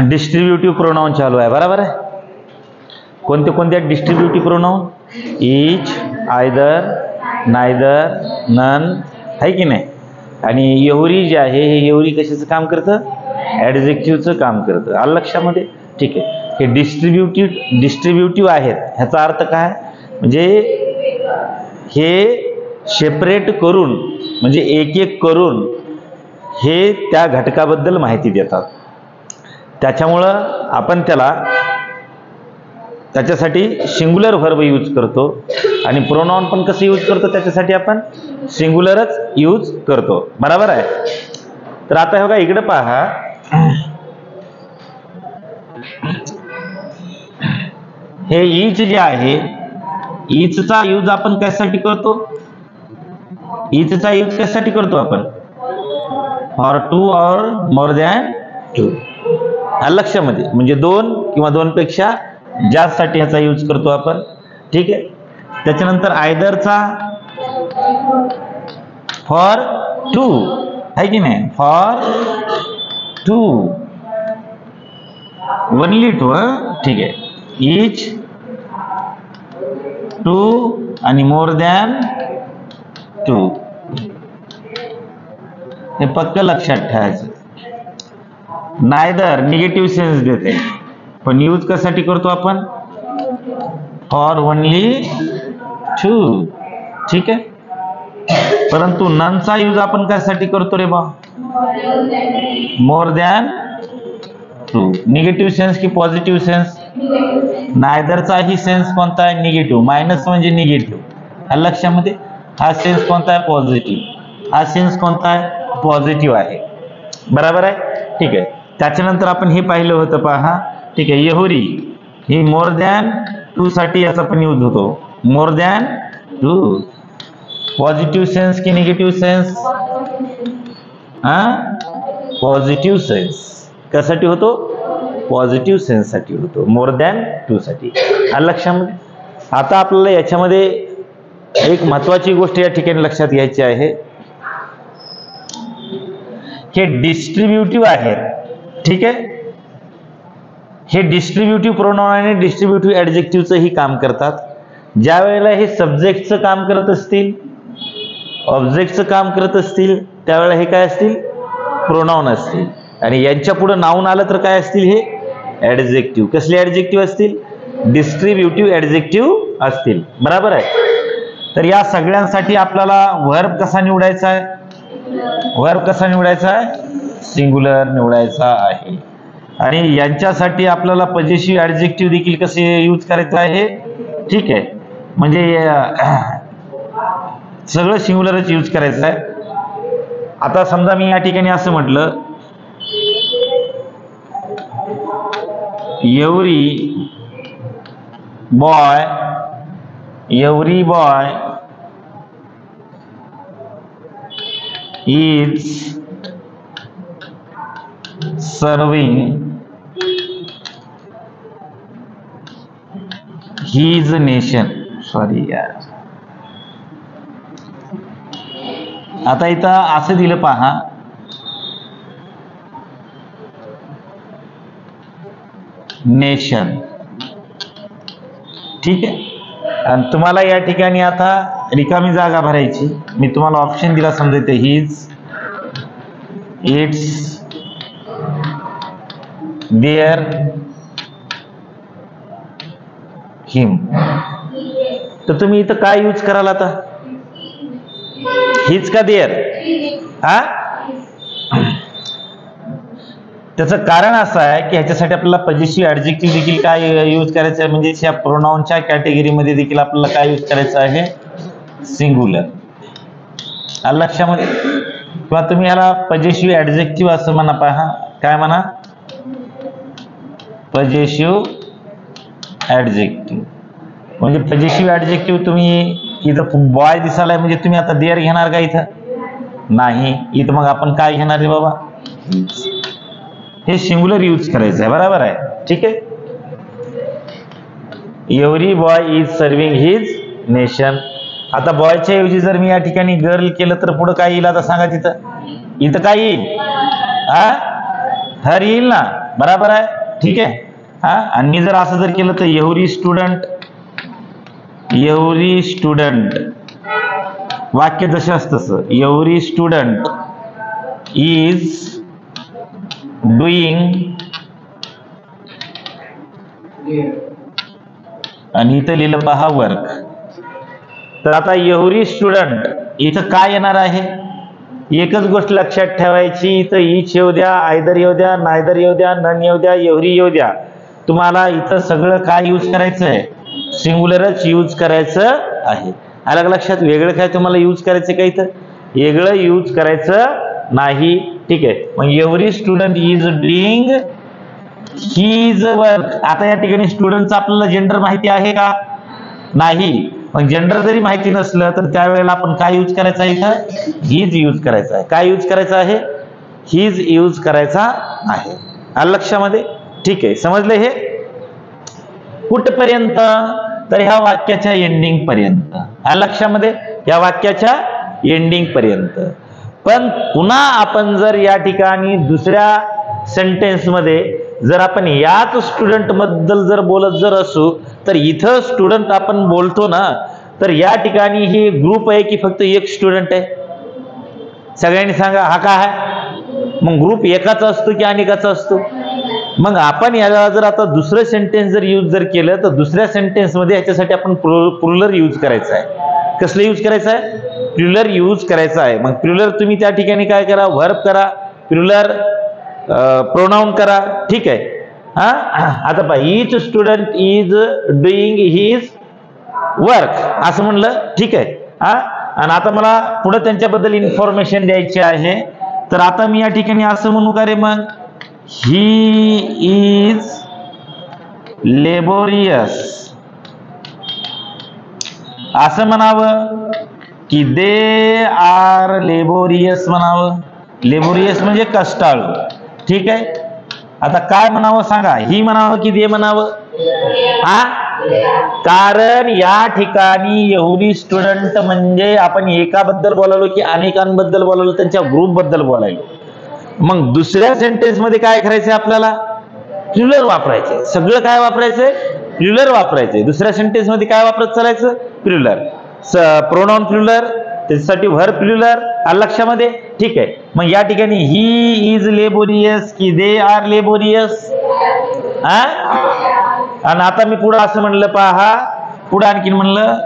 Distributive pronoun चालू आहे, बरोबर आहे. कोणते कोणते आहेत distributive pronoun? Each, either, neither, none, आहे की नाही. आणि एव्हरी जे आहे हे एव्हरी कशाचं काम करतं? ॲडजेक्टिव्हचं काम करतं. आलं लक्षामध्ये? ठीक आहे. हे डिस्ट्रीब्युटिव्ह आहेत, ह्याचा अर्थ काय? म्हणजे हे सेपरेट करून, म्हणजे एक एक करून हे त्या घटकाबद्दल माहिती देतात. त्याच्यामुळं आपण त्याच्यासाठी सिंग्युलर व्हर्ब यूज करतो आणि प्रोनाउन पण कसं यूज करतो? त्याच्यासाठी आपण सिंग्युलरच यूज करतो, बरोबर आहे. तर आता हे बघा, इकडे पहा, हे ईच जे आहे, ईचचा यूज आपण कशासाठी करतो? ईचचा यूज कशासाठी करतो आपण? फॉर टू और मोर दॅन टू. लक्षामध्ये, म्हणजे दोन किंवा दोनपेक्षा जास्तसाठी ह्याचा यूज करतो आपण. ठीक आहे. त्याच्यानंतर आयदरचा फॉर टू, आहे की नाही, फॉर टू, ओनली टू. ठीक आहे. ईच, टू आणि मोर दॅन टू, हे पक्क लक्षात ठेवायचं. नायदर निगेटिव्ह सेन्स देते, पण यूज कशासाठी करतो आपण? For only two. ठीक आहे. परंतु ननचा यूज आपण कशासाठी करतो रे बा? More than two. Negative sense की पॉझिटिव्ह सेन्स? नायदरचा ही सेन्स कोणता आहे? निगेटिव्ह. मायनस म्हणजे निगेटिव्ह. लक्षामध्ये, हा सेन्स कोणता आहे? पॉझिटिव्ह. हा सेन्स कोणता आहे? पॉझिटिव्ह आहे, बरोबर आहे. ठीक आहे. त्याच्यानंतर आपण हे पाहिलं होतं, पहा. ठीक आहे. एव्हरी ही मोर दॅन टू साठी याचा पण यूज होतो. More than two. Positive sense की निगेटिव्ह सेन्स? Positive sense. कशासाठी होतो? पॉझिटिव्ह सेन्स साठी होतो, मोर दॅन टू साठी. लक्षामध्ये. आता आपल्याला याच्यामध्ये एक महत्वाची गोष्ट या ठिकाणी लक्षात घ्यायची आहे. हे डिस्ट्रीब्युटिव्ह आहेत, ठीक आहे. हे डिस्ट्रीब्युटिव्ह प्रोनाउन आणि डिस्ट्रीब्युटिव्ह ॲडजेक्टिव्हचं ही काम करतात. ज्या वेळेला हे सब्जेक्टचं काम करत असतील, ऑब्जेक्टचं काम करत असतील, त्यावेळेला हे काय असतील? प्रोनाउन असतील. आणि यांच्या पुढे नाउन आलं तर काय असतील? हे ॲडजेक्टिव्ह. कसले ॲडजेक्टिव्ह असतील? डिस्ट्रीब्युटिव्ह ॲडजेक्टिव्ह असतील, बरोबर आहे. तर या सगळ्यांसाठी आपल्याला व्हर्ब कसा निवडायचा आहे? व्हर्ब कसा निवडायचा आहे? सिंग्युलर निवडायचा आहे. आणि यांच्यासाठी आपल्याला पजेसिव्ह ॲडजेक्टिव्ह देखील कसे यूज करायचं आहे? ठीक आहे. म्हणजे सगळं सिंग्युलरच यूज करायचं आहे. आता समजा मी या ठिकाणी असं म्हटलं, every boy is serving his nation. Sorry यार, आता इथं असं दिलं, पहा. नेशन. ठीक आहे. आणि तुम्हाला या ठिकाणी आता रिकामी जागा भरायची. मी तुम्हाला ऑप्शन दिला, समजा इथे हिज, इट्स, देअर, हिम. तर तुम्ही इथं काय यूज कराल आता? हिज का देअर? त्याचं कारण असं आहे की ह्याच्यासाठी आपल्याला पजेसिव्ह ॲडजेक्टिव्ह देखील काय यूज करायचं आहे? म्हणजे या प्रोनाउनच्या कॅटेगरीमध्ये देखील आपल्याला काय यूज करायचं आहे? सिंग्युलर. लक्षामध्ये. किंवा तुम्ही याला पजेसिव्ह ॲडजेक्टिव्ह असं म्हणा, पहा. काय म्हणा? Possessive adjective. म्हणजे पजेसिव्ह ॲडजेक्टिव्ह तुम्ही इथं बॉय दिसालाय, म्हणजे तुम्ही आता देअर घेणार का इथं? नाही. इथं मग आपण काय घेणार आहे बाबा? हे सिंग्युलर यूज करायचं आहे, बरोबर आहे. ठीक आहे. Every boy is serving his nation. आता बॉयच्या ऐवजी जर मी या ठिकाणी गर्ल केलं तर पुढे काय येईल आता सांगा. इथं काय येईल? हर येईल ना, बरोबर आहे. ठीक आहे. आणि मी जर असं जर केलं तर एव्हरी स्टुडंट वाक्य जसं असतं तसं, एव्हरी स्टुडंट इज डुईंग, आणि इथं लिहिलं पहा वर्क. तर आता एव्हरी स्टुडंट इथं काय येणार आहे? एकच गोष्ट लक्षात ठेवायची, इथं ईच येऊ द्या, आयदर येऊ द्या, नायदर येऊ द्या, नन येऊ द्या, एव्हरी येऊ द्या, तुम्हाला इथं सगळं काय यूज करायचं आहे? सिंग्युलरच यूज करायचं आहे. अलग लक्षात. वेगळं काय तुम्हाला यूज करायचं का? इथं वेगळं यूज करायचं नाही. ठीक आहे. मग every student is doing his work. आता या ठिकाणी स्टुडंटचं आपल्याला जेंडर माहिती आहे का? नाही. मग जेंडर जरी माहिती नसलं तर त्यावेळेला आपण काय यूज करायचं आहे? इथं हिज यूज करायचं आहे. काय यूज करायचं आहे? हिज यूज करायचा आहे. आलं लक्षामध्ये? ठीक आहे. समजलं हे? कुठपर्यंत? तर ह्या वाक्याच्या एंडिंग पर्यंत. आलं लक्षामध्ये? या वाक्याच्या एंडिंग पर्यंत. पण पुन्हा आपण जर या ठिकाणी दुसऱ्या सेंटेन्स मध्ये जर आपण याच स्टुडंट बद्दल जर बोलत जर असू तर इथं स्टुडंट आपण बोलतो ना, तर या ठिकाणी ही ग्रुप आहे की फक्त एक स्टुडंट आहे? सगळ्यांनी सांगा, हा काय आहे? मग ग्रुप एकाचा असतो की अनेकाचा असतो? मग आपण याला जर आता दुसरं सेंटेन्स जर यूज जर केलं तर दुसऱ्या सेंटेन्स मध्ये याच्यासाठी आपण प्लुरल यूज करायचं आहे. कसलं यूज करायचं आहे? प्लुरल यूज करायचं आहे. मग प्लुरल तुम्ही त्या ठिकाणी काय करा? व्हर्ब करा, प्लुरल प्रोनाउन करा. ठीक आहे. आता पहा, each student is doing his work असं म्हणलं. ठीक आहे. आणि आता मला पुढे त्यांच्याबद्दल इन्फॉर्मेशन द्यायची आहे. तर आता मी या ठिकाणी असं म्हणू का रे? मग ही इज लेबोरियस असं म्हणावं की दे आर लेबोरियस म्हणावं? लेबोरियस म्हणजे कष्टाळू. ठीक आहे. आता काय म्हणावं सांगा? ही म्हणावं की दे म्हणावं? कारण या ठिकाणी एव्हरी स्टुडंट म्हणजे आपण एकाबद्दल बोलालो की अनेकांबद्दल बोलालो? त्यांच्या ग्रुप बद्दल बोलायलो. मग दुसऱ्या सेंटेन्स मध्ये काय करायचंय आपल्याला? प्लुरल वापरायचे. सगळं काय वापरायचंय? प्लुरल वापरायचे. दुसऱ्या सेंटेन्स मध्ये काय वापरत चालायचं? प्लुरल. प्रोनाउन प्लुरल, त्याच्यासाठी व्हर्ब प्लुरल. आलं लक्षामध्ये? ठीक आहे. मग या ठिकाणी ही इज लेबोरियस की दे आर लेबोरियस? आणि आता मी पुढे असं म्हणलं पहा, पुढे आणखीन म्हणलं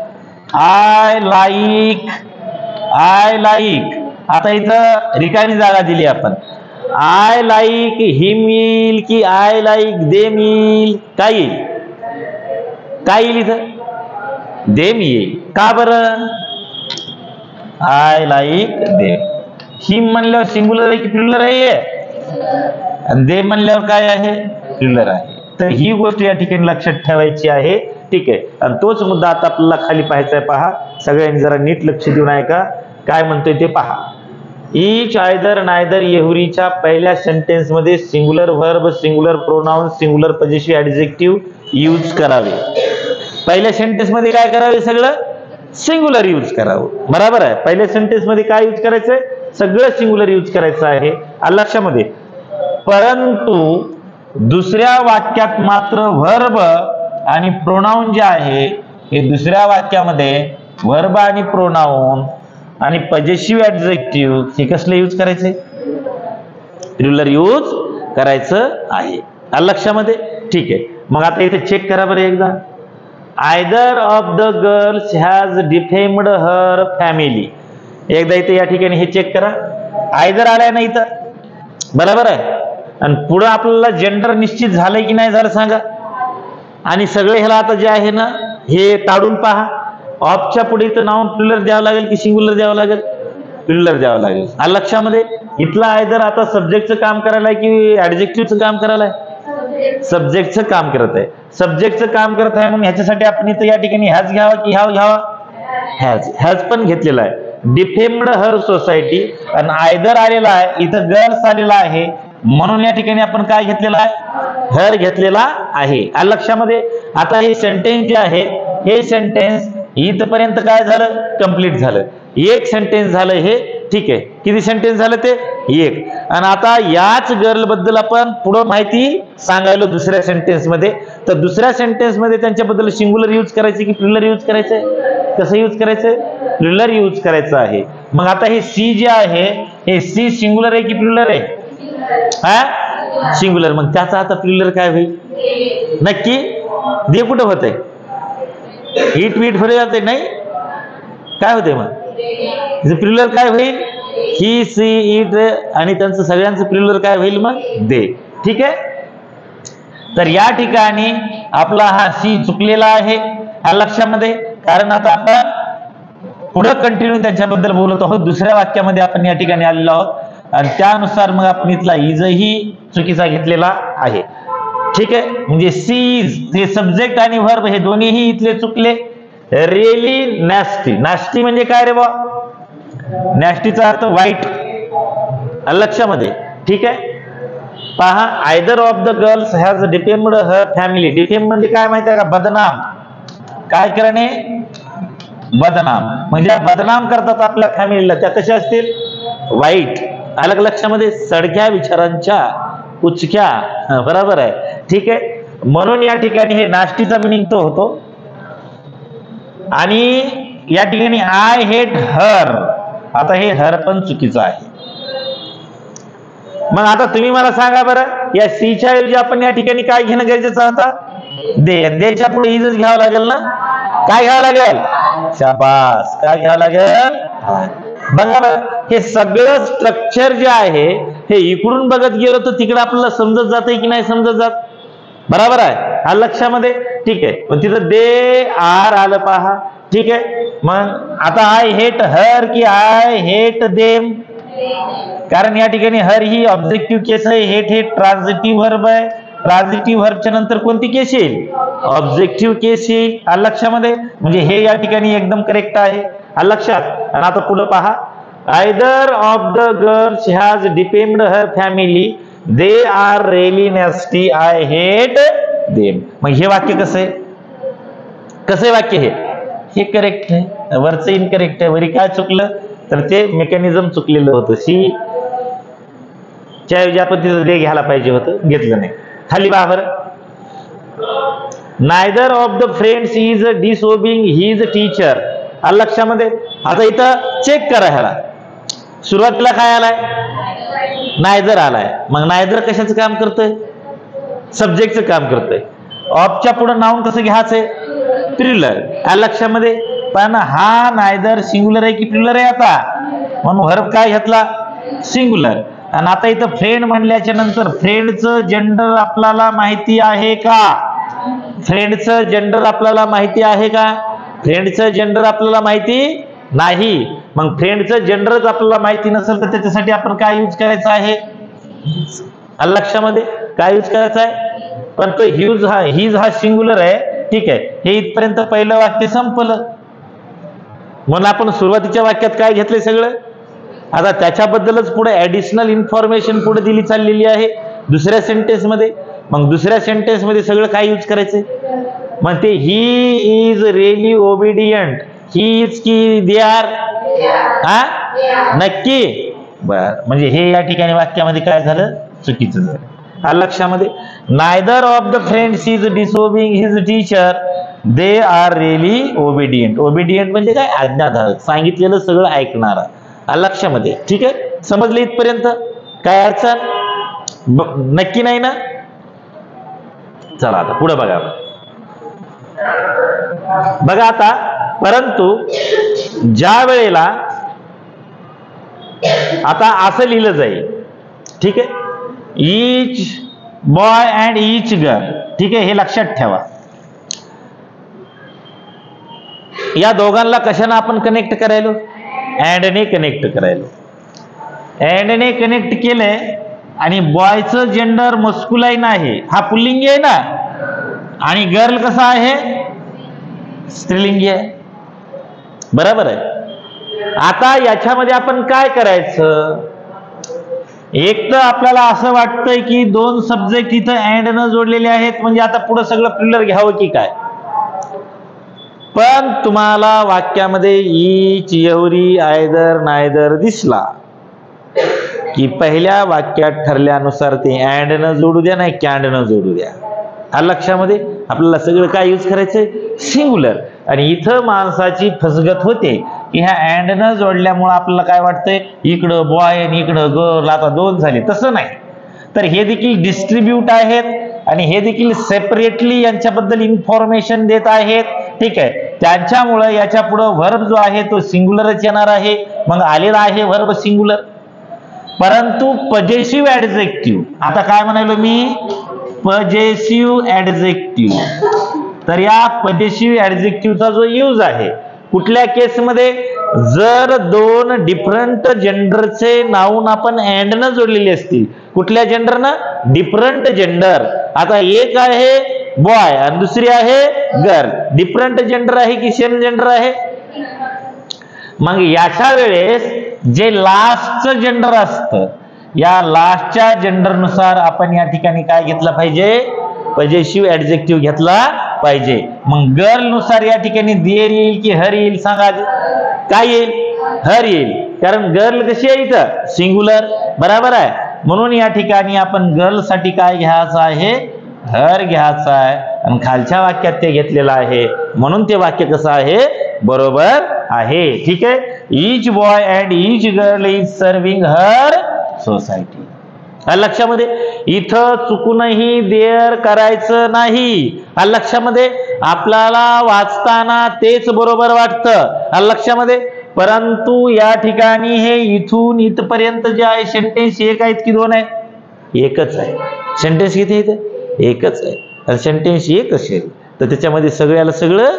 आय लाईक. आता इथं रिकामी जागा दिली आपण. आय लाईक हिम येईल की आय लाईक देम येईल? काय येईल? काय येईल इथं? देम येईल. का बरं? I like them. हिम म्हणल्यावर सिंग्युलर आहे की प्लुरल आहे? आणि देम म्हणल्यावर काय आहे? प्लुरल आहे. तर ही गोष्ट या ठिकाणी लक्षात ठेवायची आहे. ठीक आहे. आणि तोच मुद्दा आता आपल्याला खाली पाहायचा आहे. पहा, सगळ्यांनी जरा नीट लक्ष देऊन ऐका काय म्हणतोय ते पहा. ईच, आयदर, नायदर, एव्हरीच्या पहिल्या सेंटेन्स मध्ये singular verb, singular pronoun, singular positive adjective use करावे. पहिल्या सेंटेन्स मध्ये काय करावे? सगळं सिंग्युलर यूज करावं. बरोबर आहे. पहिल्या सेंटेन्स मध्ये काय यूज करायचंय? सगळं सिंग्युलर यूज करायचं आहे. आलं लक्षामध्ये? परंतु दुसऱ्या वाक्यात मात्र व्हर्ब आणि प्रोनाउन जे आहे हे दुसऱ्या वाक्यामध्ये व्हर्ब आणि प्रोनाउन आणि पॉझिटिव्ह ऍडजेक्टिव्ह हे कसले यूज करायचे? प्लुरल यूज करायचं आहे. आलं लक्षामध्ये? ठीक आहे. मग आता इथे चेक करा बरं एकदा. Either of the girls has defamed her family. एकदा इथे या ठिकाणी हे चेक करा. आयदर आलाय ना इथं? बरोबर आहे. आणि पुढे आपल्याला जेंडर निश्चित झालंय की नाही झालं सांगा? आणि सगळे ह्याला आता जे आहे ना हे काढून पहा. ऑफच्या पुढे इथं नाउन प्लुरल द्यावं लागेल की सिंग्युलर द्यावं लागेल? प्लुरल द्यावं लागेल. आलं लक्षामध्ये? इथला आयदर आता सब्जेक्टचं काम करायला आहे की ऍडजेक्टिव्हचं काम करायला आहे? सब्जेक्टचं काम करत आहे. सब्जेक्टचं काम करत आहे म्हणून ह्याच्यासाठी आपण इथं या ठिकाणी हॅज घ्यावा की ह्याव घ्यावा? हॅज पण घेतलेला आहे. डिफेम्ड हर सोसायटी आणि आयदर आलेला आहे, इथं गर्ल्स आलेला आहे म्हणून या ठिकाणी आपण काय घेतलेला आहे? हर घेतलेला आहे. आलं लक्षामध्ये? आता हे सेंटेन्स जे आहे हे सेंटेन्स इथपर्यंत काय झालं, कंप्लीट झालं. एक सेंटेन्स झालं हे, ठीक आहे. किती सेंटेन्स झालं ते, एक. आणि आता याच गर्ल बद्दल आपण पुढे माहिती सांगायलो दुसऱ्या सेंटेन्स मध्ये. तर दुसऱ्या सेंटेन्स मध्ये त्यांच्याबद्दल सिंग्युलर यूज करायचे की प्लुरल यूज करायचंय, कसं यूज करायचंय, प्लुरल यूज करायचं आहे. मग आता हे सी जे आहे, हे सी सिंग्युलर आहे की प्लुरल आहे, हा सिंग्युलर. मग त्याचा आता प्लुरल काय होईल, नक्की दे कुठं होतंय, इट वीट पुढे जाते नाही, काय होते मग प्लुरल काय होईल, ही सी इट, आणि त्यांचं सगळ्यांचं प्लुरल काय होईल मग दे. ठीक आहे. तर या ठिकाणी आपला हा सी चुकलेला आहे लक्षामध्ये, कारण आता आपण पुढे कंटिन्यू त्यांच्याबद्दल बोलत आहोत. दुसऱ्या वाक्यामध्ये आपण या ठिकाणी आलेलो आहोत आणि त्यानुसार मग आपण इथला इजही चुकीचा घेतलेला आहे. ठीक आहे. म्हणजे सी इज हे सब्जेक्ट आणि व्हर्ब हे दोन्हीही इथले चुकले. रिअली नॅस्टी, नास्टी म्हणजे काय रे बा, नॅस्टीचा अर्थ वाईट लक्षामध्ये. ठीक आहे. पहा, either of the girls has defamed her family. Defame म्हणजे काय माहिती आहे का, बदनाम, काय करणे, बदनाम. म्हणजे बदनाम करतात आपल्या फॅमिलीला, त्या कशा असतील, वाईट. अलग लक्षामध्ये, सडक्या विचारांच्या, उचक्या, बरोबर आहे. ठीक आहे. म्हणून या ठिकाणी हे नास्टीचा मिनिंग तो होतो. आणि या ठिकाणी आय हेट हर, आता हे हर पण चुकीचं आहे. मग आता तुम्ही मला सांगा बरं, या सीच्या ऐवजी आपण या ठिकाणी काय घेणं गरजेचं होता, दे. देच्या पुढे इजच घ्यावं लागेल ना, काय घ्यावं लागेल, शाबास, काय घ्यावं लागेल. बघा बरं, हे सगळं स्ट्रक्चर जे आहे हे इकडून बघत गेलो तर तिकडे आपल्याला समजत जाते की नाही समजत जात, बरोबर आहे लक्षामध्ये. ठीक आहे. पण तिथं दे आर आलं पहा. ठीक आहे. मग आता आय हेट हर की आय हेट देम, कारण या ठिकाणी हर ही ऑब्जेक्टिव्ह केस आहे, हेट हे ट्रान्झिटिव्ह व्हर्ब आहे. ट्रान्झिटिव्ह व्हर्बच्या नंतर कोणती केस येईल, ऑब्जेक्टिव्ह केस येईल लक्षामध्ये. म्हणजे हे या ठिकाणी एकदम करेक्ट आहे लक्षात. आणि आता पुढे पहा, either of the girls has defamed her family, they are really nasty, I hate them. मग हे वाक्य कसं आहे, कसं आहे वाक्य, हे करेक्ट आहे, वरचं इनकरेक्ट आहे. वरी काय चुकलं, तर ते मेकॅनिझम चुकलेलं होतं. सी च्या ऐवजी आपण तिथं दे घ्यायला पाहिजे होतं, घेतलं नाही. खाली बाहेर, neither of the friends is disobeying his teacher लक्षामध्ये. आता इथं चेक करा, ह्याला सुरुवातीला काय आलाय, नायदर आलाय. मग नायदर कशाचं काम करतोय, सब्जेक्टचं काम करतोय. ऑफच्या पुढे नाउन कसं घ्यायचंय, प्लुरल लक्षामध्ये. पण हा नायदर सिंग्युलर आहे की प्लुरल आहे आता, म्हणून व्हर्ब काय घेतला, सिंग्युलर. आणि आता इथं फ्रेंड म्हणल्याच्या नंतर फ्रेंडचं जेंडर आपल्याला माहिती आहे का, फ्रेंडचं जेंडर आपल्याला माहिती आहे का, फ्रेंडचं जेंडर आपल्याला माहिती नाही. मग फ्रेंडचं जेंडरच आपल्याला माहिती नसेल तर त्याच्यासाठी आपण काय यूज करायचं आहे लक्षामध्ये, काय यूज करायचं आहे. पण तो ह्यूज हा हिज हा सिंग्युलर आहे. ठीक आहे. हे इथपर्यंत पहिलं वाक्य संपलं. म्हणून आपण सुरुवातीच्या वाक्यात काय घेतलंय सगळं, आता त्याच्याबद्दलच पुढे ऍडिशनल इन्फॉर्मेशन पुढे दिली चाललेली आहे दुसऱ्या सेंटेन्स मध्ये. मग दुसऱ्या सेंटेन्स मध्ये सगळं काय यूज करायचंय, मग ते he is really obedient, he is की दे आर, हा नक्की. बर, म्हणजे हे या ठिकाणी वाक्यामध्ये काय झालं, चुकीचं झालं लक्षामध्ये. Neither of the friends is disobeying his teacher, they are really obedient. Obedient म्हणजे काय, आज्ञाधारक, सांगितलेलं सगळं ऐकणारा लक्षामध्ये. ठीक आहे. समजले इथपर्यंत, काय अडचण नक्की नाही ना. चला आता पुढे बघा. बघा आता, परंतु ज्या वेळेला आता असं लिहिलं जाईल, ठीक आहे, each boy and each girl. ठीक आहे. हे लक्षात ठेवा, या दोघांना कशाने आपण कनेक्ट करायलो, अँडने कनेक्ट करायलो. अँडने कनेक्ट केलंय आणि बॉयचं जेंडर मस्कुलाइन आहे, हा पुल्लिंगी आहे ना, आणि गर्ल कसा आहे, स्त्रीलिंगी आहे, बरोबर आहे. आता याच्यामध्ये आपण काय करायचं, एक तर आपल्याला असं वाटतंय की दोन सब्जेक्ट इथं अँड न जोडलेले आहेत, म्हणजे आता पुढे सगळं प्लुरल घ्यावं की काय, पण तुम्हाला वाक्यामध्ये ईच, एव्हरी, आयदर, नायदर दिसला की पहिल्या वाक्यात ठरल्यानुसार ते अँड न जोडू द्या, नाही कॅन्ड न जोडू द्या. लक्षामध्ये आपल्याला सगळं काय यूज करायचंय, सिंग्युलर. आणि इथं माणसाची फसगत होते की ह्या अँड न जोडल्यामुळे आपल्याला काय वाटतंय, इकडं बॉय आणि इकडं गर्ल, आता दोन झाले. तसं नाही. तर हे देखील डिस्ट्रीब्यूट आहेत आणि हे देखील सेपरेटली यांच्याबद्दल इन्फॉर्मेशन देत आहेत. ठीक आहे. त्यांच्यामुळे याच्या पुढे व्हर्ब जो आहे तो सिंग्युलरच येणार आहे. मग आलेला आहे व्हर्ब सिंग्युलर. परंतु पजेसिव्ह ऍडजेक्टिव्ह, आता काय म्हणालो मी, पजेसिव्ह ऍडजेक्टिव्ह. तर या पजेसिव्ह ऍडजेक्टिव्हचा जो यूज आहे कुठल्या केसमध्ये, जर दोन डिफरंट जेंडरचे नाऊन आपण अँड न जोडलेले असतील. कुठल्या जेंडरनं, डिफरंट जेंडर. आता एक आहे बॉय आणि दुसरी आहे गर्ल. डिफरंट जेंडर आहे की सेम जेंडर आहे. मग याच्या वेळेस जे लास्टचं जेंडर असतं, या लास्टच्या जेंडरनुसार आपण या ठिकाणी काय घेतलं पाहिजे, पजेसिव्ह ऍडजेक्टिव्ह घेतला पाहिजे. मग गर्ल नुसार या ठिकाणी देर येईल की हर येईल, सांगा. काय येईल, हर येईल. कारण गर्ल कशी आहे इथं, सिंग्युलर. बरोबर आहे. म्हणून या ठिकाणी आपण गर्ल साठी काय घ्यायचं आहे, हर घ्यायचं आहे. आणि खालच्या वाक्यात ते घेतलेलं आहे म्हणून ते वाक्य कसं आहे, बरोबर आहे. ठीक आहे. Each boy and each girl is serving her society. लक्षामध्ये, इथं चुकूनही देअर करायचं नाही. लक्षामध्ये, आपल्याला वाचताना तेच बरोबर वाटतं. लक्षामध्ये. परंतु या ठिकाणी हे इथून इथपर्यंत जे आहे सेंटेन्स एक आहेत की दोन आहे, एकच आहे. सेंटेन्स किती आहे, एकच आहे. सेंटेन्स एक असेल तर त्याच्यामध्ये सगळ्याला सगळं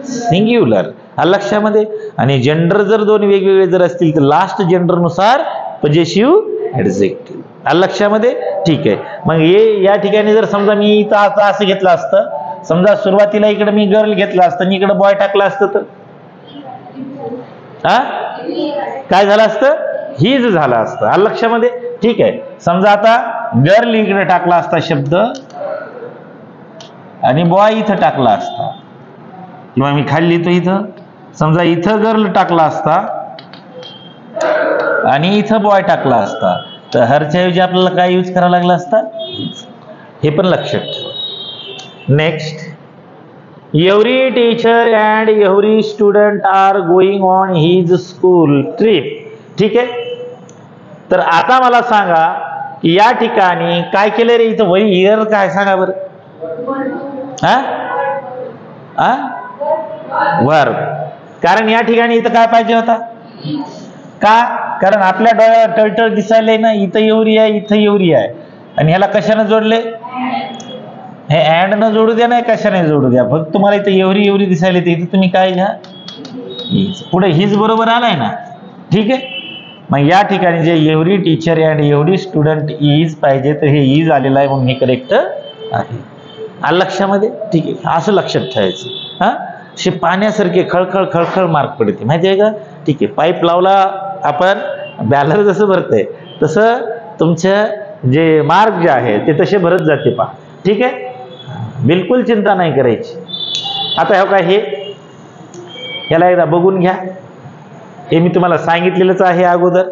सिंग्युलर. लक्षामध्ये. आणि जेंडर जर दोन वेगवेगळे जर असतील तर लास्ट जेंडरनुसार पजेसिव्ह ऍडजेक्टिव्ह. लक्षामध्ये. ठीक आहे. मग हे या ठिकाणी जर समजा मी इथं असं घेतलं असतं, समजा सुरुवातीला इकडे मी गर्ल घेतला असतं आणि इकडे बॉय टाकलं असतं तर काय झालं असतं, हीच झालं असतं. लक्षामध्ये. ठीक आहे. समजा आता गर्ल इकडे टाकला असता शब्द आणि बॉय इथं टाकला असता, किंवा मी खाली लिहितो इथं, समजा इथं गर्ल टाकला असता आणि इथं बॉय टाकला असता, तर हरच्या ऐवजी आपल्याला काय यूज करावा लागला असता, हे पण लक्षात ठेवा. Next, every teacher and every student are going on his school trip. ठीक आहे. तर आता मला सांगा की या ठिकाणी काय केलं रे, इथं वरी इयर काय सांगा बरं. वर्ब. कारण या ठिकाणी इथं काय पाहिजे होता, का, कारण आपल्या डोळ्यावर टळटळ दिसायला ना, इथं एवढी आहे इथं एवढी आहे, आणि ह्याला कशाने जोडले, हे अँड न जोडू द्या, नाही कशाने जोडू द्या, फक्त तुम्हाला इथं एवढी एवढी दिसायला इथं तुम्ही काय घ्या, पुढे हीच बरोबर आलाय ना. ठीक आहे. मग या ठिकाणी जे every teacher and every student is पाहिजे, तर हे इज आलेलं आहे म्हणून हे करेक्ट आहे. लक्षामध्ये. ठीक आहे. असं लक्षात ठेवायचं. असे पाण्यासारखे खळखळ खळखळ मार्क पडते, माहिती आहे का. ठीक आहे. पाईप लावला आपण, बॅलर जसं भरते तसं तुमचं जे मार्क जे आहे ते तसे भरत जाते पहा. ठीक आहे. बिलकुल चिंता नाही करायची. आता हे काय, हे ह्याला एकदा बघून घ्या. हे मी तुम्हाला सांगितलेलंच आहे अगोदर,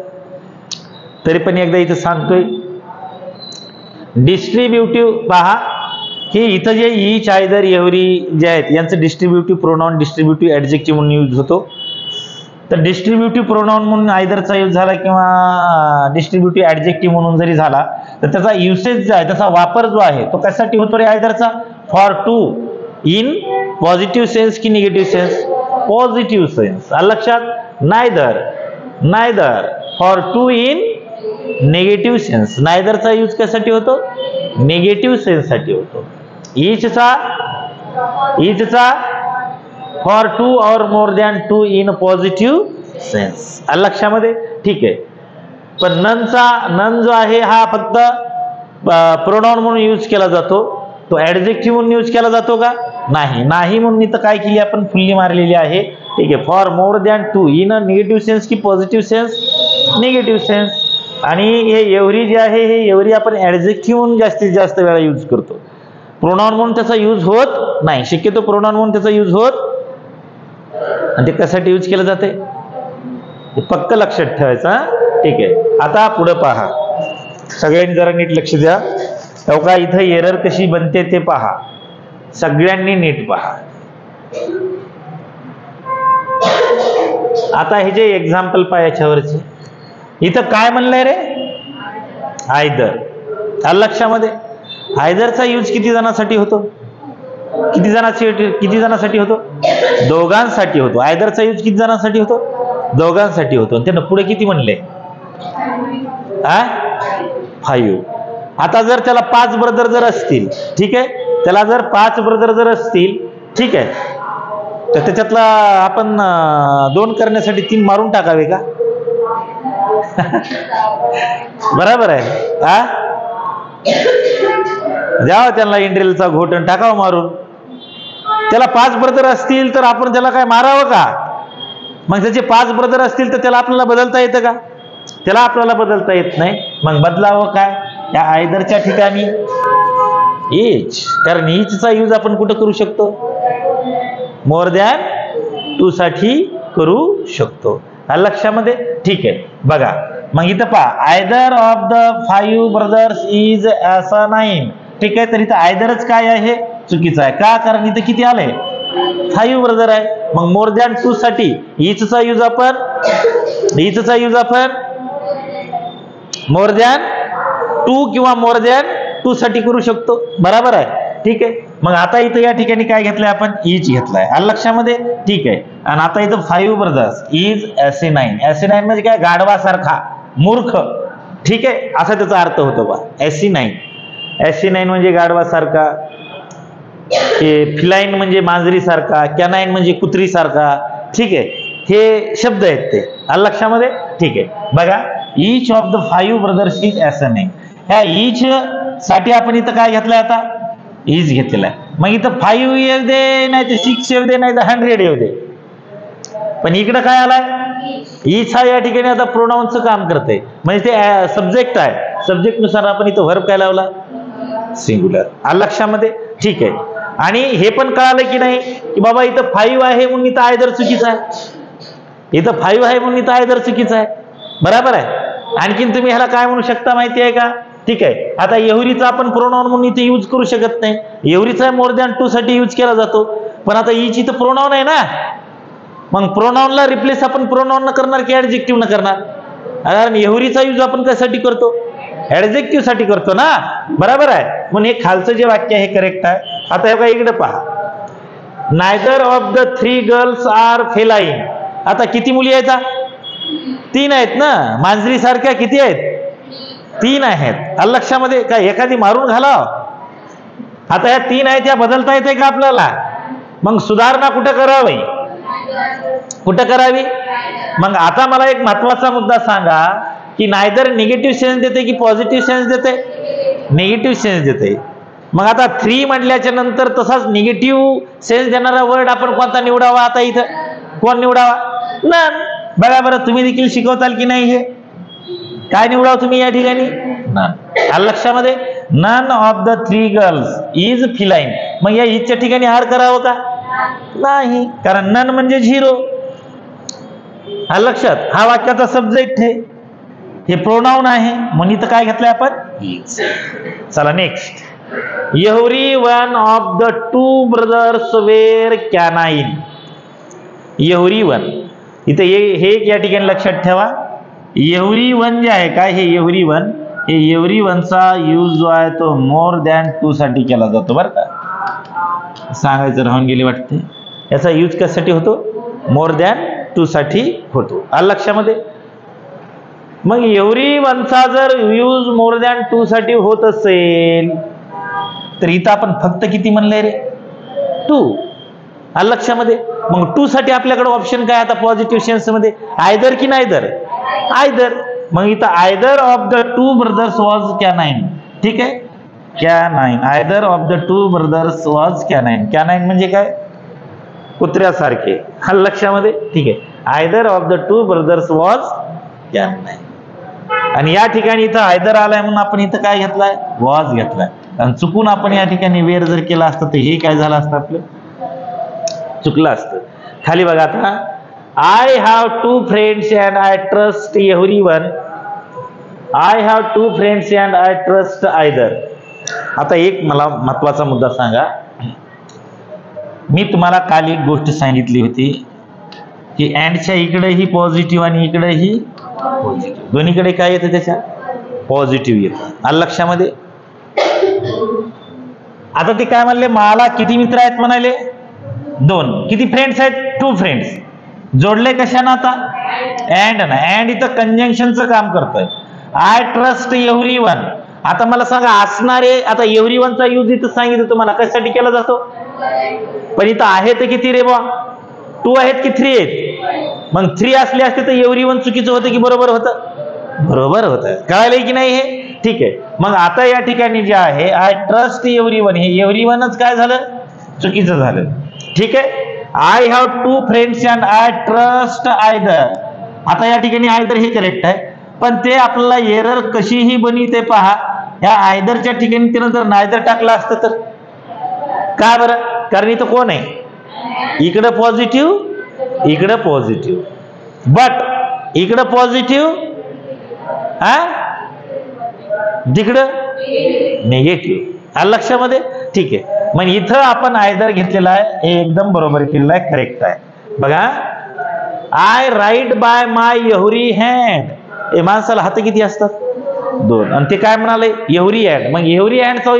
तरी पण एकदा इथं सांगतोय. डिस्ट्रीब्युटिव्ह पहा की इथं जे ईच, आयदर, एव्हरी जे आहेत यांचं डिस्ट्रीब्युटिव्ह प्रोनाउन डिस्ट्रीब्युटिव्ह ऍडजेक्टिव्ह म्हणून यूज होतो. तर डिस्ट्रीब्युटिव्ह प्रोनाउन म्हणून आयदरचा यूज झाला किंवा डिस्ट्रीब्युटिव्ह ऍडजेक्टिव्ह म्हणून जरी झाला, तर त्याचा युसेज जो आहे, त्याचा वापर जो आहे तो कशासाठी होतो रे आयदरचा, for two in positive sense की निगेटिव्ह सेन्स, पॉझिटिव्ह सेन्स. लक्षात. Neither for two in negative sense. नायदरचा यूज कशासाठी होतो, निगेटिव्ह सेन्स साठी होतो. ईचचा फॉर टू और more than two in positive sense. लक्षामध्ये. ठीक आहे. पण नन जो आहे हा फक्त प्रोनाउन म्हणून यूज केला जातो, तो ऍडजेक्टिव्ह म्हणून यूज केला जातो का, नाही म्हणून इथं काय केली आपण, फुल्ली मारलेली आहे. ठीक आहे. For more than two in a negative sense की पॉझिटिव्ह सेन्स, निगेटिव्ह सेन्स. आणि हे एव्हरी जे आहे, हे एव्हरी आपण ऍडजेक्टिव्ह म्हणून जास्तीत जास्त वेळा यूज करतो, प्रोनाउन म्हणून त्याचा यूज होत नाही. शक्यतो प्रोनाउन म्हणून त्याचा यूज होत आणि ते कशासाठी यूज केलं जाते हे पक्क लक्षात ठेवायचं. ठीक आहे, आता पुढे पहा, सगळ्यांनी जरा नीट लक्ष द्या. का इथं एरर कशी बनते ते पहा, सगळ्यांनी नीट पहा. आता हे जे एक्झाम्पल पहा याच्यावरचे, इथं काय म्हणलंय रे, आयदर. आलं लक्षामध्ये? आयदरचा यूज किती जणांसाठी होतो? किती जणांसाठी होतो? दोघांसाठी होतो. आयदरचा यूज किती जणांसाठी होतो? दोघांसाठी होतो. त्यानं पुढे किती म्हणले? 5. आता जर त्याला 5 ब्रदर जर असतील, ठीक आहे, त्याला जर 5 ब्रदर जर असतील, ठीक आहे, तर त्याच्यातला आपण 2 करण्यासाठी 3 मारून टाकावे का? बरोबर आहे. द्यावा त्यांना इंड्रिलचा घोटण, टाकावं मारून. त्याला 5 ब्रदर असतील तर आपण त्याला काय मारावं का? मग त्याचे 5 ब्रदर असतील तर त्याला आपल्याला बदलता येतं का? त्याला आपल्याला बदलता येत नाही. मग बदलावं काय? या आयदरच्या ठिकाणी इच, कारण इचचा यूज आपण कुठं करू शकतो? मोर दॅन 2 साठी करू शकतो. लक्षामध्ये? ठीक आहे, बघा मग इथं पहा, either of the 5 brothers is assign. ठीक आहे, तर इथं आयदरच काय आहे? चुकीचं आहे. का? कारण इथं किती आलंय? 5 ब्रदर आहे. मग मोर दॅन 2 साठी इचचा यूज आपण मोर दॅन 2 किंवा मोर दॅन 2 साठी करू शकतो. बरोबर आहे. ठीक आहे, मग आता इथं या ठिकाणी काय घेतलंय आपण? इच घेतलाय. आलं लक्षामध्ये? ठीक आहे, आणि आता इथं 5 ब्रदर्स इज असाइन. असाइन म्हणजे काय? गाढवासारखा, मूर्ख. ठीक आहे, असा त्याचा अर्थ होतो बा. असाइन म्हणजे गाढवासारखा, फिलाईन म्हणजे मांजरीसारखा, कॅनाईन म्हणजे कुत्रीसारखा. ठीक आहे, हे शब्द आहेत ते. आलं लक्षामध्ये? ठीक आहे, बघा, each of the 5 brothers is assign. ह्या इच साठी आपण इथं काय घेतलंय? आता इज घेतलेला आहे. मग इथं 5 येऊ दे, नाही तर 6 येऊ दे, नाही तर 100 येऊ दे, पण इकडं काय आलाय? इच हा या ठिकाणी आता प्रोनाउनचं काम करतंय, म्हणजे ते सब्जेक्ट आहे. सब्जेक्ट नुसार आपण इथं व्हर्ब काय लावला? सिंग्युलर. आलं लक्षामध्ये? ठीक आहे, आणि हे पण कळालं की नाही की बाबा इथं 5 आहे म्हणून इथं आयदर चुकीचं आहे. इथं 5 आहे म्हणून इथं आयदर चुकीचं आहे. बरोबर आहे. आणखीन तुम्ही ह्याला काय म्हणू शकता माहिती आहे का? ठीक आहे, आता एव्हरीचा आपण प्रोनाउन म्हणून इथे यूज करू शकत नाही. एव्हरीचा मोर दॅन 2 साठी यूज केला जातो, पण आता इच इथं प्रोनाउन आहे ना, मग प्रोनाउनला रिप्लेस आपण प्रोनाउन न करणार की ऍडजेक्टिव्ह न करणार? कारण एव्हरीचा यूज आपण कशासाठी करतो? ऍडजेक्टिव्ह साठी करतो ना. बरोबर आहे. म्हणून हे खालचं जे वाक्य आहे करेक्ट आहे. आता हे काय इकडे पहा, neither of the 3 girls are feline. आता किती मुली आहेत? 3 आहेत ना. मांजरी सारख्या किती आहेत? 3 आहेत. आलं लक्षामध्ये? काय एखादी मारून घालाव? आता ह्या 3 आहेत, या बदलता येते का आपल्याला? मग सुधारणा कुठं करावी? मग आता मला एक महत्वाचा मुद्दा सांगा की नायदर निगेटिव्ह सेन्स देते की पॉझिटिव्ह सेन्स देते? निगेटिव्ह सेन्स देते. मग आता 3 म्हटल्याच्या नंतर तसाच निगेटिव्ह सेन्स देणारा वर्ड आपण कोणता निवडावा? आता इथं कोण निवडावा? नन. बघा बरं, तुम्ही देखील शिकवताल की नाही? हे काय निवडावं तुम्ही या ठिकाणी? नन. आलं लक्षामध्ये? None of the 3 girls is feline. मग या इजच्या ठिकाणी आर करावं का? नाही, कारण नन म्हणजे 0. आलं लक्षात? हा वाक्याचा सब्जेक्ट आहे, हे प्रोनाउन आहे, म्हणून इथं काय घेतलंय आपण? इज. चला next. Every one of the 2 brothers were canine. Every one, इथं हे या ठिकाणी लक्षात ठेवा. एव्हरी वन जे आहे काय, हे एव्हरी वनचा यूज जो आहे तो मोर दॅन 2 साठी केला जातो. बरं का, सांगायचं राहून गेले वाटते. याचा यूज कशासाठी होतो? मोर दॅन 2 साठी होतो. आलं लक्षामध्ये? मग एव्हरी वनचा जर यूज मोर दॅन 2 साठी होत असेल तर इथं आपण फक्त किती म्हणलंय रे? 2. आलं लक्षामध्ये? मग 2 साठी आपल्याकडे ऑप्शन काय आता पॉझिटिव्ह सेन्स मध्ये? आयदर की नायदर? आयदर. मग इथं either of the 2 brothers was canine. ठीक आहे, canine. Either of the 2 brothers was canine. Canine म्हणजे काय? कुत्र्यासारखे. आलं लक्षामध्ये? ठीक आहे, either of the 2 brothers was canine. आणि या ठिकाणी इथं आयदर आलाय म्हणून आपण इथं काय घेतलाय? वॉज घेतलाय. आणि चुकून आपण या ठिकाणी वेर जर केला असतं तर हे काय झालं असतं? आपलं चुकलं असतं. खाली बघा आता, I have 2 friends and I trust everyone. I have 2 friends and I trust either. आता एक मला महत्वाचा मुद्दा सांगा. मी तुम्हाला काल एक गोष्ट सांगितली होती की अँडच्या इकडे ही पॉझिटिव्ह आणि इकडे ही पॉझिटिव्ह, दोन्हीकडे काय येतं त्याच्या पॉझिटिव्ह येतं. आलं लक्षामध्ये. आता ते काय म्हणले, मला किती मित्र आहेत म्हणाले 2. किती फ्रेंड्स आहेत 2 फ्रेंड्स. जोडले कशानं आता अँड ना. अँड इथं कंजंक्शनचं काम करतोय. I trust everyone. आता मला सांगा असणारे, आता एव्हरीवनचा यूज इथं सांगितलं तुम्हाला कशासाठी केला जातो, पण इथं आहे तर किती रे बा 2 आहेत की 3 आहेत. मग 3 असले असते तर एव्हरीवन चुकीचं होतं की बरोबर होतं, बरोबर होतं. कळालंय की नाही हे, ठीक आहे. मग आता या ठिकाणी जे आहे आय ट्रस्ट एव्हरीवन, हे एव्हरीवनच काय झालं चुकीचं झालं. ठीक आहे. I have 2 friends and I trust either. आता या ठिकाणी आयदर हे करेक्ट आहे, पण ते आपल्याला एरर कशीही बनी ते पहा. या आयदरच्या ठिकाणी तिनं जर नायदर टाकलं असतं तर का बरं, कारण इथं कोण आहे, इकडं पॉझिटिव्ह इकडं पॉझिटिव्ह, बट इकडं पॉझिटिव्ह तिकडं निगेटिव्ह. आलं लक्षामध्ये. ठीक आहे. मग इथं आपण आयदर घेतलेला आहे, हे एकदम बरोबर केलेलं आहे, करेक्ट आहे. बघा, I write by my every hand. हे माणसाला हात किती असतात 2, आणि ते काय म्हणाले एव्हरी हँड. मग एव्हरी हँडचा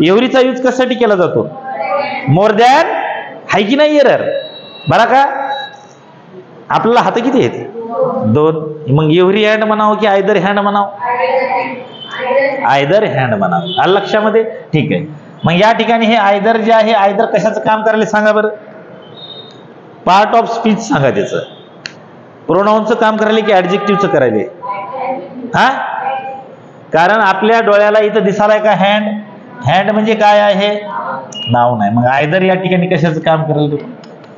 एव्हरीचा यूज कशासाठी केला जातो, मोर दॅन, हाय की नाही एरर बरा का. आपल्याला हात किती आहेत 2, मग एव्हरी हँड म्हणावं की आयदर हँड म्हणावं, आयदर हँड म्हणावं. आलं लक्षामध्ये. ठीक आहे. मग या ठिकाणी हे आयदर जे आहे, आयदर कशाचं काम करायला सांगा बरं, पार्ट ऑफ स्पीच सांगा, त्याचं प्रोनाउनचं काम करायला की ऍडजेक्टिव्हचं करायले. कारण आपल्या डोळ्याला इथं दिसालाय का हँड, हँड म्हणजे काय आहे नाव नाही. मग आयदर या ठिकाणी कशाचं काम करेल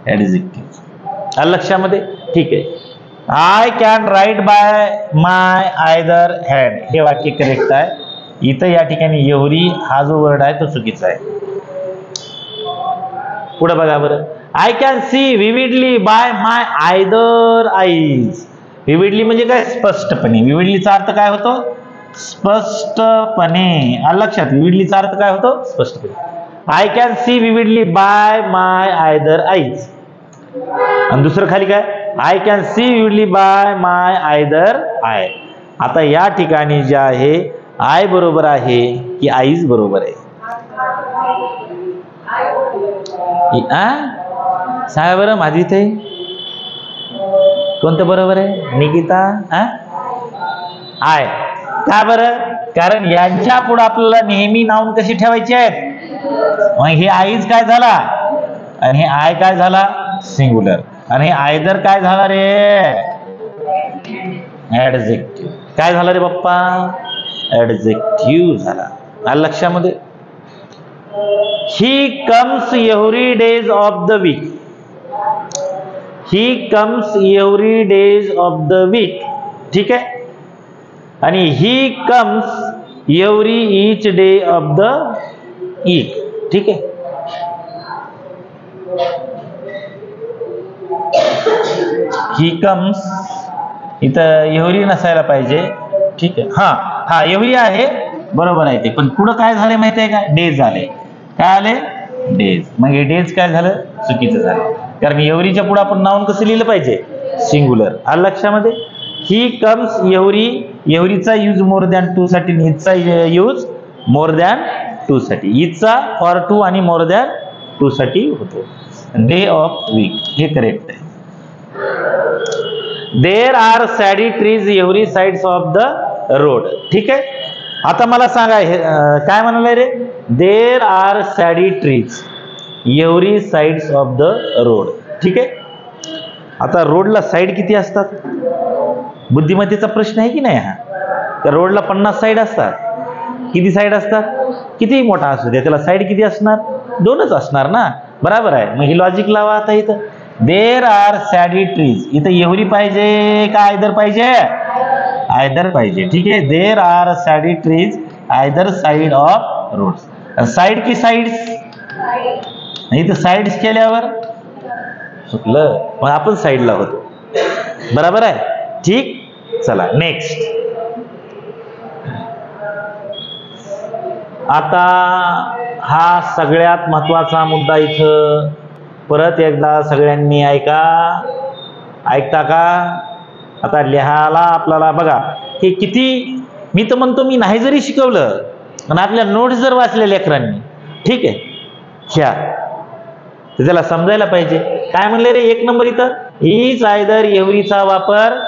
ऍडजेक्टिव्ह. आलं लक्षामध्ये. ठीक आहे. I can write by my either hand, हे वाक्य करेक्ट आहे. इथं या ठिकाणी एव्हरी हा जो वर्ड आहे तो चुकीचा आहे. पुढे बघा बरं, I can see vividly by my either eyes. Vividly म्हणजे काय, स्पष्टपणे. विविडलीचा अर्थ काय होतो, स्पष्टपणे. आलं लक्षात. विविडलीचा अर्थ काय होतो, स्पष्टपणे. I can see vividly by my either eyes. आणि दुसरं खाली काय, I can see vividly by my either eye. आता या ठिकाणी जे आहे आय बरोबर आहे की आईज बरोबर आहे, सांगा बरं माझी इथे कोणतं बरोबर आहे, निकिता आय. का बरं, कारण यांच्या पुढे आपल्याला नेहमी नाउन कशी ठेवायची आहेत. मग हे आईज काय झाला आणि हे आय काय झाला सिंग्युलर, आणि हे आयदर काय झाला रे ऍडजेक्टिव्ह. काय झालं रे बाप्पा, ऍडजेक्टिव्ह झाला. आलं लक्षामध्ये. He comes every days of the week. He comes every days of the week. ठीक आहे. आणि he comes every each day of the week. ठीक आहे. ही कम्स इथं एव्हरी नसायला पाहिजे. ठीक आहे. हा एव्हरी आहे बरोबर आहे ते, पण पुढं काय झाले माहिती आहे का, डेज झाले. काय आले डेज. मग हे डेज काय झालं चुकीचं झालं, कारण एव्हरीच्या पुढे आपण नाउन कसं लिहिलं पाहिजे सिंग्युलर. आलं लक्षामध्ये. ही कम्स एव्हरी, एव्हरीचा यूज मोर दॅन 2 साठी, इथचा यूज मोर दॅन 2 साठी. इथचा फॉर 2 आणि मोर दॅन 2 साठी होतो. डे ऑफ वीक हे करेक्ट आहे. There are shady trees every sides of the road. ठीक आहे. आता मला सांगा हे काय म्हणाले रे, there are shady trees every sides of the road. ठीक आहे. आता रोडला साइड किती असतात, बुद्धिमत्तेचा प्रश्न आहे की नाही हा. तर रोडला 50 साइड असतात. किती साइड असतात, किती मोठा असू द्या त्याला साइड किती असणार, 2च असणार ना. बरोबर आहे. मग ही लॉजिक लावा आता इथं. देर आर सॅडी ट्रीज, इथं एव्हरी पाहिजे का आयदर पाहिजे, आयदर पाहिजे. ठीक आहे. There are shady trees either side of road. Side की साइड्स, इथं साइड्स केल्यावर चुकलं, मग आपण साईडला होतो. बरोबर आहे, ठीक. चला नेक्स्ट. आता हा सगळ्यात महत्वाचा मुद्दा इथं परत एकदा सगळ्यांनी ऐकता का? आता लिहायला आपल्याला बघा, हे किती, मी तर म्हणतो मी नाही जरी शिकवलं आणि आपल्या नोट्स जर वाचल्या लेकरांनी, ठीक आहे, ह्या तर त्याला समजायला पाहिजे. काय म्हणले रे, 1 नंबर इथं, इज आयदर एव्हरीचा वापर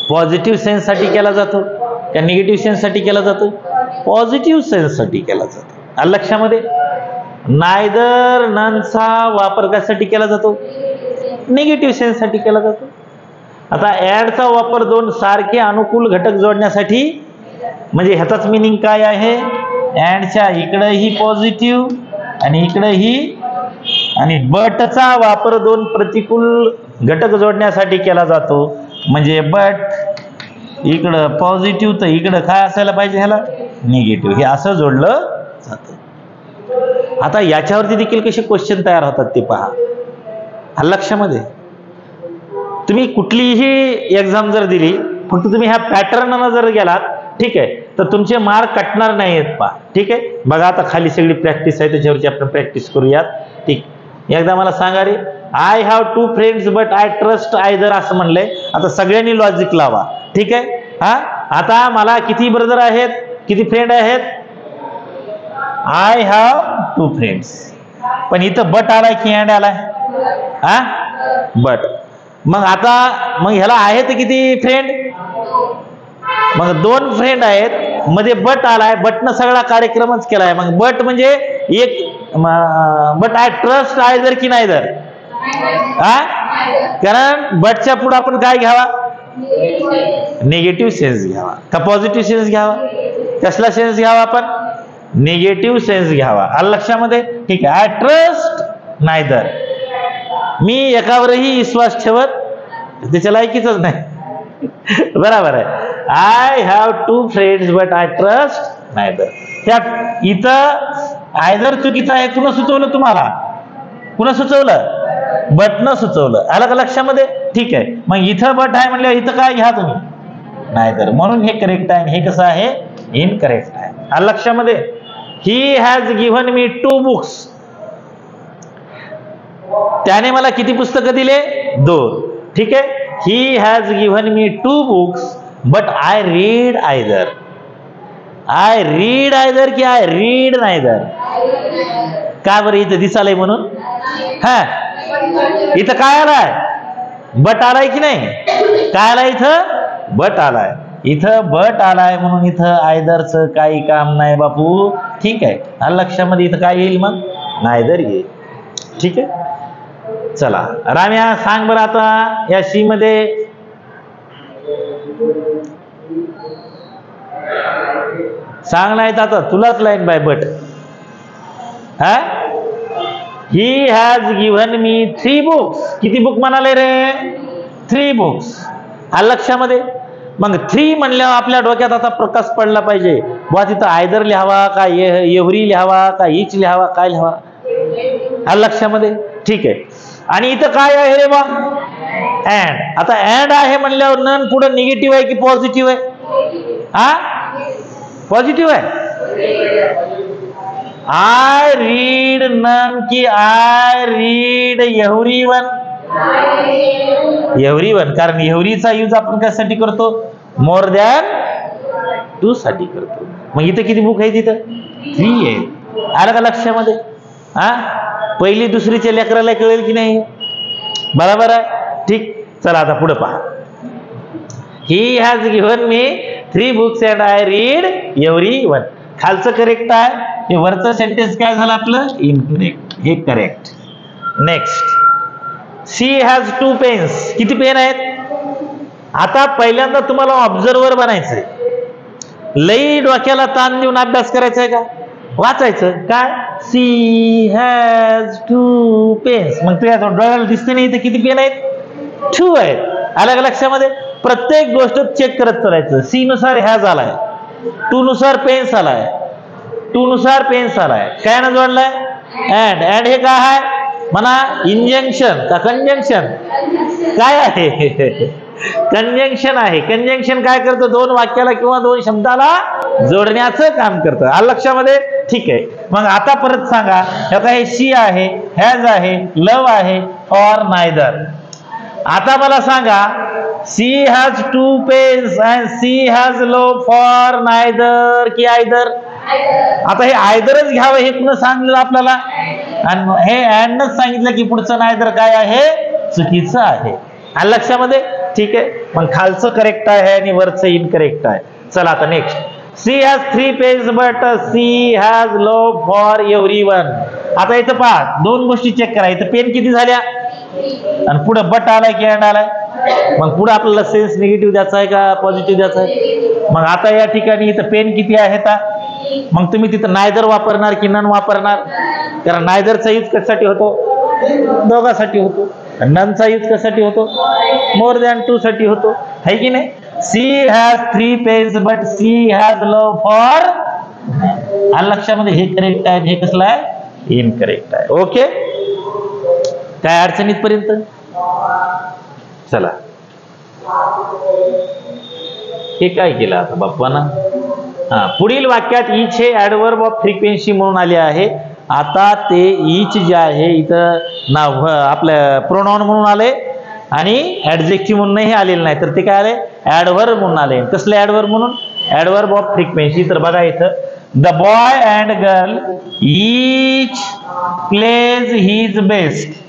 पॉझिटिव्ह सेन्स साठी केला जातो का निगेटिव्ह सेन्स साठी केला जातो? पॉझिटिव्ह सेन्स साठी केला जातो. आलं लक्षामध्ये? नायदर ननचा वापर कशासाठी केला जातो? निगेटिव्ह सेन्स साठी केला जातो. आता ऍडचा वापर 2 सारखे अनुकूल घटक जोडण्यासाठी, म्हणजे ह्याचाच मिनिंग काय आहे, ऍडच्या इकडे ही पॉझिटिव्ह आणि इकडे ही, आणि बटचा वापर 2 प्रतिकूल घटक जोडण्यासाठी केला जातो. म्हणजे बट इकडं पॉझिटिव्ह तर इकडं काय असायला पाहिजे, ह्याला निगेटिव्ह, हे असं जोडलं जातं. आता याच्यावरती देखील कसे क्वेश्चन तयार होतात ते पहा. लक्षामध्ये तुम्ही कुठलीही एक्झाम जर दिली, फक्त तुम्ही ह्या पॅटर्ननं जर गेलात, ठीक आहे, तर तुमचे मार्क कटणार नाहीत पहा. ठीक आहे, बघा आता खाली सगळी प्रॅक्टिस आहे, त्याच्यावरची आपण प्रॅक्टिस करूयात. ठीक, एकदा मला सांगा रे, I have 2 friends but I trust either असं म्हणलंय. आता सगळ्यांनी लॉजिक लावा. ठीक आहे, हा, आता मला किती ब्रदर आहेत, किती फ्रेंड आहेत? I have 2 friends. पण इथं बट आलाय की अँड आलाय? हा, बट. मग आता मग ह्याला आहेत किती फ्रेंड? मग 2 फ्रेंड आहेत, मध्ये बट आलाय, बटनं सगळा कार्यक्रमच केलाय. मग बट म्हणजे एक, बट आय ट्रस्ट आयदर की नायदर? हा, कारण बटच्या पुढे आपण काय घ्यावा? निगेटिव्ह सेन्स घ्यावा का पॉझिटिव्ह सेन्स घ्यावा? कसला सेन्स घ्यावा आपण? निगेटिव्ह सेन्स घ्यावा. आलं लक्षामध्ये? ठीक आहे, आय ट्रस्ट नायदर, मी एकावरही विश्वास ठेवत, त्याच्या लायकीच नाही. बरोबर आहे. I have 2 friends but I trust neither. त्यात इथं आयदर चुकीचं आहे. कुणा सुचवलं तुम्हाला? कुणा सुचवलं? बटनं सुचवलं. आलं का लक्षामध्ये? ठीक आहे, मग इथं बट आहे म्हणल्यावर इथं काय घ्या तुम्ही? नायदर. म्हणून हे करेक्ट आहे, हे कसं आहे? इनकरेक्ट आहे. आलं लक्षामध्ये? ही हॅज गिव्हन मी 2 बुक्स. त्याने मला किती पुस्तकं दिले? 2. ठीक आहे, ही has given me 2 books but I read either. I read either की आय रीड नायदर? का बरं? इथं दिसालय म्हणून. हा, इथं काय आलाय? बट आलाय की नाही? काय आलाय इथं? बट आलाय. इथं बट आलाय म्हणून इथं आयदरचं काही काम नाही बापू. ठीक आहे, आलं लक्षामध्ये? इथं काय येईल मग? नायदर येईल. ठीक आहे, चला राम्या सांग बरं आता या सी मध्ये सांग, नाही आता तुलाच लाईन बाय बट. हा, he has given me 3 books. किती बुक म्हणाले रे? 3 बुक्स. आलं लक्षामध्ये? मग 3 म्हणल्यावर आपल्या डोक्यात आता प्रकाश पडला पाहिजे, बुवा तिथं आयदर लिहावा का एव्हरी लिहावा का इच लिहावा, काय लिहावा? आलं लक्षामध्ये? ठीक आहे, आणि इथं काय आहे रे बा? अँड. आता अँड आहे म्हणल्यावर नन पुढे निगेटिव्ह आहे की पॉझिटिव्ह आहे? हा, पॉझिटिव्ह आहे. आय रीड नन की आय रीड एव्हरीवन? एव्हरीवन, कारण एव्हरीचा यूज आपण कशासाठी करतो? मोर दॅन 2 साठी करतो. मग इथं किती बुक आहे? तिथं 3 आहे. आलं का लक्षामध्ये? हा, पहिली दुसरीच्या लेकराला कळेल की नाही? बरोबर आहे. ठीक, चला आता पुढे पहा. He has given me 3 books and I read everyone. खालचं करेक्ट आहे, हे वरचं सेंटेन्स काय झालं आपलं? इनकरेक्ट. हे correct. Next, she has 2 pens. किती पेन आहेत? आता पहिल्यांदा तुम्हाला ऑब्झर्वर बनायचंय. लई डोक्याला ताण देऊन अभ्यास करायचा आहे का? वाचायचं काय? She has 2 pens. मग तुझ्या डोळ्याला दिसते नाही इथे किती पेन आहेत? 2 आहेत. आलं का लक्षामध्ये? प्रत्येक गोष्ट चेक करत चालायचं. सी नुसार हॅज आलाय, 2 नुसार पेन्स आलाय, 2 नुसार पेन्स आलाय, काय ना जोडलाय? अँड. अँड हे काय आहे? म्हणा इंजंक्शन का कंजंक्शन? काय आहे? कंजंक्शन आहे. कंजंक्शन काय करतं? दोन वाक्याला किंवा दोन शब्दाला जोडण्याचं काम करतं. आलं लक्षामध्ये? ठीक आहे. मग आता परत सांगा, हे शी आहे, हॅज आहे, लव आहे, और नायदर. आता मला सांगा, she has 2 pens and she has love for neither की आयदर? आता हे आयदरच घ्यावं हे कुणा सांगितलं आपल्याला? आणि हे अँडच सांगितलं की पुढचं नायदर काय आहे? चुकीचं आहे. आलं लक्षामध्ये? ठीक आहे. मग खालचं करेक्ट आहे आणि वरचं इनकरेक्ट आहे. चला आता next. She has 3 pens but she has love for everyone. आता इथं पहा, दोन गोष्टी चेक करा. इथं पेन किती झाल्या आणि पुढे बट आलाय की अँड आलाय? मग पुढे आपल्याला सेन्स निगेटिव्ह द्यायचा आहे का पॉझिटिव्ह द्यायचा आहे? मग आता या ठिकाणी इथं पेन किती आहेत? मग तुम्ही तिथं नायदर वापरणार की नन वापरणार? कारण नायदरचा यूज कशासाठी होतो? दोघांसाठी होतो. ननचा यूज कशासाठी होतो? मोर दॅन 2 साठी होतो, है की नाही? She has 3 pens but she has love for. आलं लक्षामध्ये? हे करेक्ट आहे, हे कसलं आहे? इनकरेक्ट आहे. ओके, काय अडचणीत पर्यंत? चला, हे काय केलं आता बाप्पाना? पुढील वाक्यात ईच हे ऍडव्हर्ब ऑफ फ्रिक्वेन्सी म्हणून आले आहे. आता ते ईच जे आहे इथं नाव आपलं प्रोनाउन म्हणून आले आणि ऍडजेक्टिव्ह म्हणूनही आलेलं नाही, तर ते काय आले? ऍडव्हर्ब म्हणून आले. कसले ऍडव्हर्ब म्हणून? Adverb of frequency. तर बघा इथं, the boy and girl each plays his best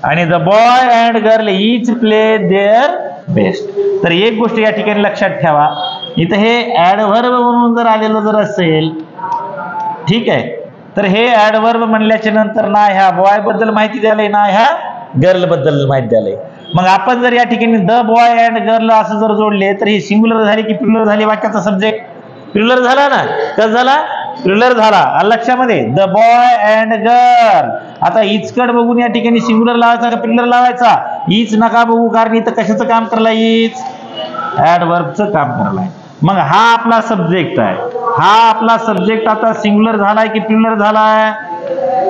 आणि the boy and girl each play their best. तर एक गोष्ट या ठिकाणी लक्षात ठेवा, इथं हे ऍडव्हर्ब म्हणून जर आलेलं जर असेल, ठीक आहे, तर हे ऍडव्हर्ब म्हणल्याच्या नंतर ना ह्या बॉय बद्दल माहिती द्यायला ना ह्या गर्ल बद्दल माहिती द्यायला. मग आपण जर या ठिकाणी द बॉय अँड गर्ल असं जर जोडले तर हे सिंग्युलर झाले की प्लुरल झाले? वाक्याचा सब्जेक्ट प्लुरल झाला ना? कसं झाला? प्लुरल झाला. आलं लक्षामध्ये? The boy and girl. आता इचकड बघून या ठिकाणी सिंग्युलर लावायचा का प्लुरल लावायचा? ईच नका बघू, कारण इथं कशाचं काम करायला? ईच ऍडव्हर्बचं काम करायला. मग हा आपला सब्जेक्ट आहे. हा आपला सब्जेक्ट आता सिंग्युलर झालाय की प्लुरल झालाय?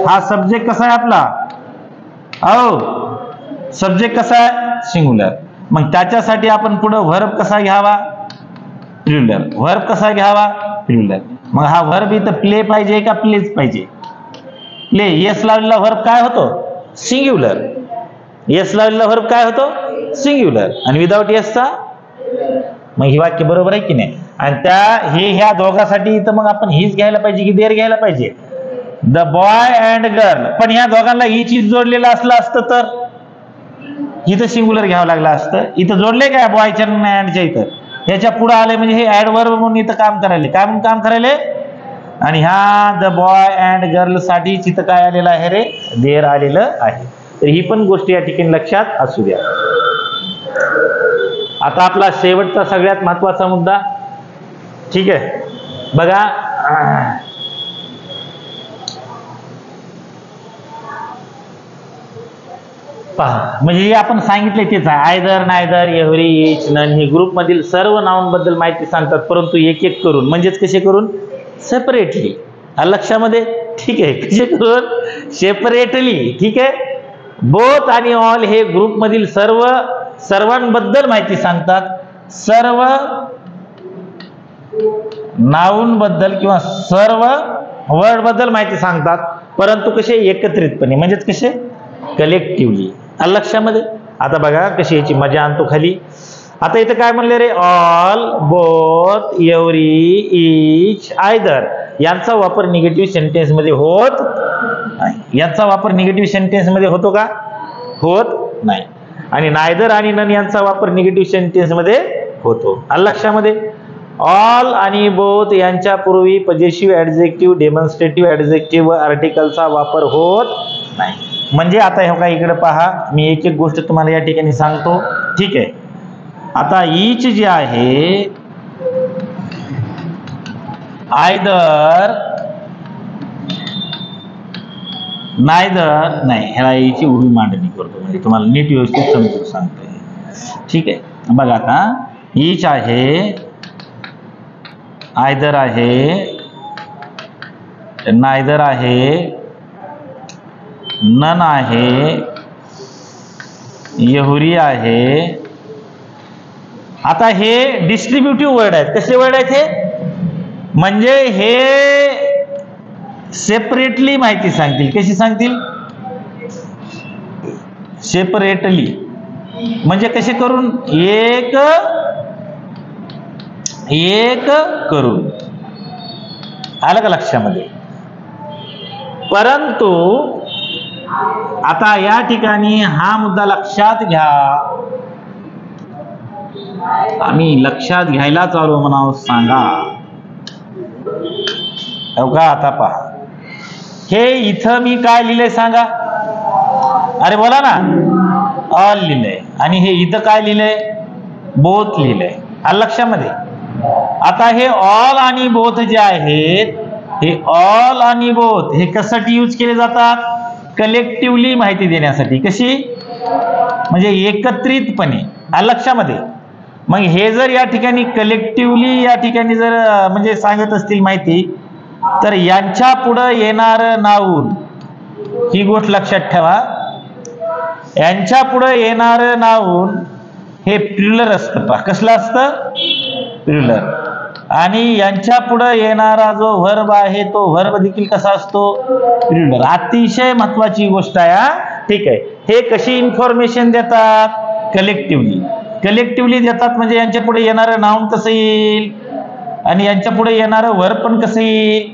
हा सब्जेक्ट कसा आहे आपला? सब्जेक्ट कसा आहे? सिंग्युलर. मग त्याच्यासाठी आपण पुढे व्हर्ब कसा घ्यावा? प्लुरल. व्हर्ब कसा घ्यावा? प्लुरल. मग हा व्हर्ब इथं प्ले पाहिजे का प्लेज पाहिजे? प्ले. येस लावलेला व्हर्ब काय होतो? सिंग्युलर. येस लावलेला व्हर्ब काय होतो? सिंग्युलर. आणि विदाउट येसचा? मग ही वाक्य बरोबर आहे की नाही? आणि ह्या दोघांसाठी इथं मग आपण हीच घ्यायला पाहिजे की देर घ्यायला पाहिजे? The boy and girl. पण ह्या दोघांना हीच जोडलेलं असलं असतं तर इथं सिंग्युलर घ्यावं लागलं असतं. इथं जोडले काय बॉयच्या अँडच्या? इथं याच्या पुढे आले म्हणजे हे ऍडव्हर्ब म्हणून इथं काम करायले. काय म्हणून काम करायले? आणि ह्या द बॉय अँड गर्ल साठी इथं काय आलेलं आहे रे? देर आलेलं आहे. तर ही पण गोष्ट या ठिकाणी लक्षात असू द्या. आता आपला शेवटचा सगळ्यात महत्वाचा मुद्दा, ठीक आहे, बघा. पहा, म्हणजे आपण सांगितले तेच आहे. Either, neither, every, each, none हे ग्रुप मधील सर्व नाउन बद्दल माहिती सांगतात, परंतु एक एक करून, म्हणजेच कसे करून? सेपरेटली. लक्षामध्ये? ठीक आहे, कसे करून? सेपरेटली. ठीक आहे. बोथ आणि ऑल हे ग्रुप मधील सर्वांबद्दल माहिती सांगतात. सर्व नाउन बद्दल किंवा सर्व वर्ड बद्दल माहिती सांगतात, परंतु कसे? एकत्रितपणे, म्हणजेच कसे? कलेक्टिव्हली. लक्षामध्ये? आता बघा कशी याची मजा आणतो खाली. आता इथं काय म्हणले रे? All, both, every, each, either यांचा वापर निगेटिव्ह सेंटेन्स मध्ये होत नाही. यांचा वापर निगेटिव्ह सेंटेन्स मध्ये होतो का? होत नाही. आणि नायदर आणि नन यांचा वापर निगेटिव्ह सेंटेन्स मध्ये होतो. लक्षामध्ये? ऑल आणि बोथ यांच्या पूर्वी पॉझिटिव्ह ऍडजेक्टिव्ह, डेमॉन्स्ट्रेटिव्ह ऍडजेक्टिव्ह व आर्टिकलचा वापर होत नाही. म्हणजे आता हे का इकडे पहा, मी एक एक गोष्ट तुम्हाला या ठिकाणी सांगतो. ठीक आहे. आता ईच जे आहे, आयदर, नायदर नाही, ह्याला याची उडी मांडणी करतो, म्हणजे तुम्हाला नीट व्यवस्थित समजून सांगतोय. ठीक आहे. बघा आता ईच आहे, आयदर आहे, नायदर आहे, नन आहे, एहुरी आहे. आता हे डिस्ट्रीब्युटिव्ह वर्ड आहेत. कसे वर्ड आहेत हे? म्हणजे हे सेपरेटली माहिती सांगतील. कशी सांगतील? सेपरेटली. म्हणजे कसे करून? एक एक करून. आलं का लक्षामध्ये? परंतु आता या ठिकाणी हा मुद्दा लक्षात घ्या. आम्ही लक्षात घ्यायला चालू म्हणावं सांगा. हो का? आता पहा, हे इथं मी काय लिहिलंय सांगा? अरे बोला ना. ऑल लिहिलंय. आणि हे इथं काय लिहिलंय? बोथ लिहिलंय. आलं लक्षामध्ये? आता हे ऑल आणि बोथ जे आहेत, हे ऑल आणि बोथ हे कशासाठी यूज केले जातात? कलेक्टिव्हली माहिती देण्यासाठी. कशी? म्हणजे एकत्रितपणे. आलं लक्षामध्ये? मग हे जर या ठिकाणी कलेक्टिव्हली या ठिकाणी जर म्हणजे सांगत असतील माहिती, तर यांच्या पुढे येणार नाऊन, ही गोष्ट लक्षात ठेवा, यांच्या पुढे येणार नाऊन हे प्लुरल असतं. पहा कसलं असतं? प्लुरल. आणि यांच्या पुढे येणारा जो व्हर्ब आहे तो व्हर्ब देखील कसा असतो? प्लुरल. अतिशय महत्वाची गोष्ट आहे. ठीक आहे. हे कशी इन्फॉर्मेशन देतात? कलेक्टिव्हली. कलेक्टिव्हली देतात म्हणजे यांच्या पुढे येणारं नाउन कसं येईल आणि यांच्या पुढे येणारं व्हर्ब पण कसं येईल?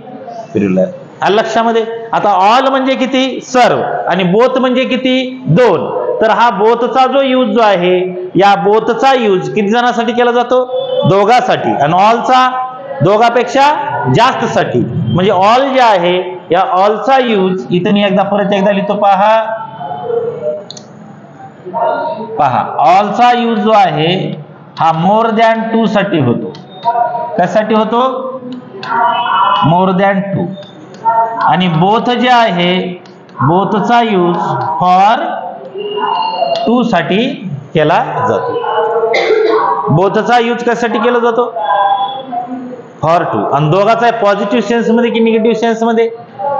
प्लुरल. आलं लक्षामध्ये? आता ऑल म्हणजे किती? सर्व. आणि बोथ म्हणजे किती? दोन. तर हा बोथचा जो यूज जो आहे, या बोथचा यूज किती जणांसाठी केला जातो? दोघांसाठी. आणि ऑलचा दोघांपेक्षा जास्त साठी. म्हणजे ऑल जे आहे, या ऑलचा यूज इथं मी परत एकदा लिहितो. पहा, ऑलचा यूज जो आहे हा मोर दॅन टू साठी होतो. कशासाठी होतो? More than two. आणि बोथ जे आहे, बोथचा यूज फॉर टू साठी केला जातो. बोथचा यूज कशासाठी केला जातो? For two. आणि दोघाचा पॉझिटिव्ह सेन्स मध्ये की निगेटिव्ह सेन्स मध्ये?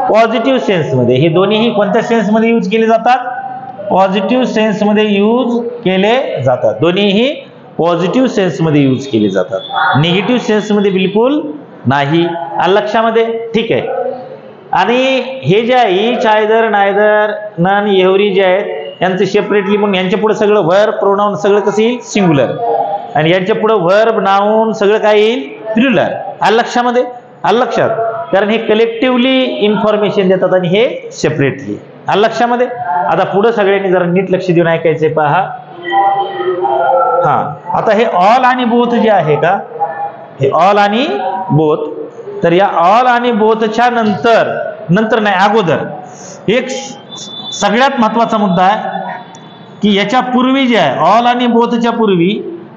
पॉझिटिव्ह सेन्स मध्ये. हे दोन्हीही कोणत्या सेन्स मध्ये यूज केले जातात? पॉझिटिव्ह सेन्स मध्ये यूज केले जातात. दोन्हीही पॉझिटिव्ह सेन्स मध्ये यूज केले जातात. निगेटिव्ह सेन्स मध्ये बिलकुल नाही. आलं लक्षामध्ये? ठीक आहे. आणि हे जे आहे इच, आयदर, नायदर, नन, एव्हरी जे आहेत यांचं सेपरेटली म्हणून यांच्या पुढे सगळं व्हर्ब, प्रोनाउन सगळं कसं येईल? सिंग्युलर. आणि यांच्या पुढे व्हर्ब, नाउन सगळं काय येईल? प्लुरल. आलं लक्षामध्ये? आलं लक्षात? कारण हे कलेक्टिव्हली इन्फॉर्मेशन देतात आणि हे सेपरेटली. आलं लक्षामध्ये? आता पुढे सगळ्यांनी जरा नीट लक्ष देऊन ऐकायचंय. पहा, हा आता हे ऑल आणि बोथ जे आहे का, हे ऑल आणि बोथ, तर या ऑल आणि बोथच्या नंतर नाही, अगोदर एक सगळ्यात महत्वाचा मुद्दा आहे की याच्या पूर्वी जे आहे, ऑल आणि बोथच्या पूर्वी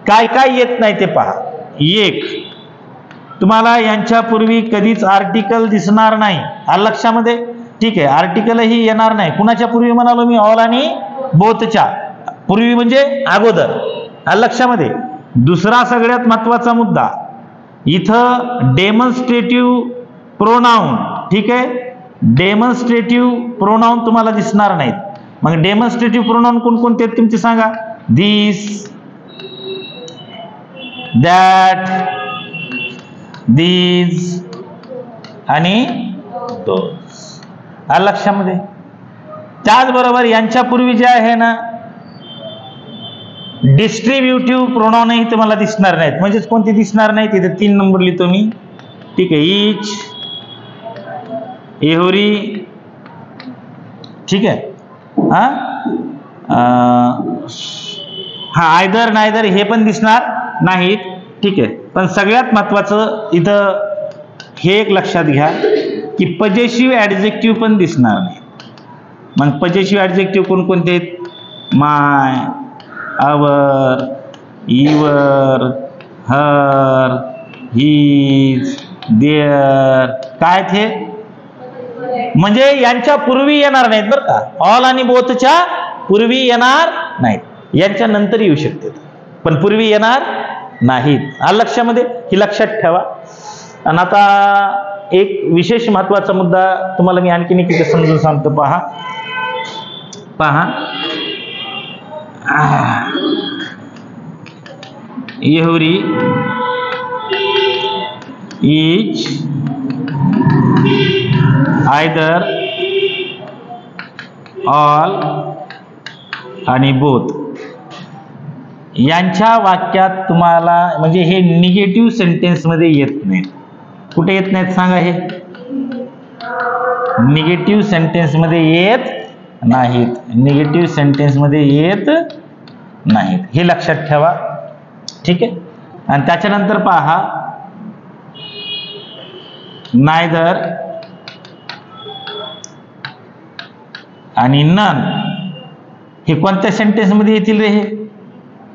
काय काय येत नाही ते पहा. एक, तुम्हाला यांच्या पूर्वी कधीच आर्टिकल दिसणार नाही. आलं लक्षामध्ये? ठीक आहे. आर्टिकलही येणार नाही. कुणाच्या पूर्वी म्हणालो मी? ऑल आणि बोथच्या पूर्वी म्हणजे अगोदर. आलं लक्षामध्ये? दुसरा सगळ्यात महत्वाचा मुद्दा, इथं डेमॉन्स्ट्रेटिव्ह प्रोनाउन, ठीक आहे, डेमॉन्स्ट्रेटिव्ह प्रोनाउन तुम्हाला दिसणार नाहीत. मग डेमॉन्स्ट्रेटिव्ह प्रोनाउन कोणकोणते आहेत तुमचे सांगा? दिस, दॅट, दीज आणि दोज. आलं लक्षामध्ये? त्याचबरोबर यांच्या पूर्वी जे आहे ना, डिस्ट्रीब्युटिव्ह प्रोनाउनही तुम्हाला दिसणार नाहीत. म्हणजेच कोणते दिसणार नाहीत? इथे 3 नंबर लिहितो मी. ठीक आहे. इच, एव्हरी, ठीक आहे, आयदर, नायदर हे पण दिसणार नाहीत. ठीक आहे. पण सगळ्यात महत्वाचं इथं हे एक लक्षात घ्या की पजेसिव्ह ऍडजेक्टिव्ह पण दिसणार नाही. मग पजेसिव्ह ऍडजेक्टिव्ह कोणकोणते आहेत? माय, आवर, युअर, हर, हिज, देअर. काय ते? म्हणजे यांच्या पूर्वी येणार नाहीत बरं का. ऑल आणि बोथच्या पूर्वी येणार नाहीत. यांच्या नंतर येऊ शकतात पण पूर्वी येणार नाहीत. आलं लक्षामध्ये? ही लक्षात ठेवा. आणि आता एक विशेष महत्वाचा मुद्दा तुम्हाला मी आणखीन एक समजून सांगतो. पहा, पहा, एव्हरी इच आयदर ऑल आणि बोथ यांच्या वाक्यात तुम्हाला म्हणजे हे निगेटिव्ह सेंटेन्स मध्ये येत नाहीत. कुठे येत नाहीत सांगा? हे निगेटिव्ह सेंटेन्स मध्ये येत नाहीत. निगेटिव्ह सेंटेन्स मध्ये येत नाहीत, हे लक्षात ठेवा. ठीक आहे. आणि त्याच्यानंतर पहा, नायदर आणि नन हे कोणत्या सेंटेन्स मध्ये येतील रे? हे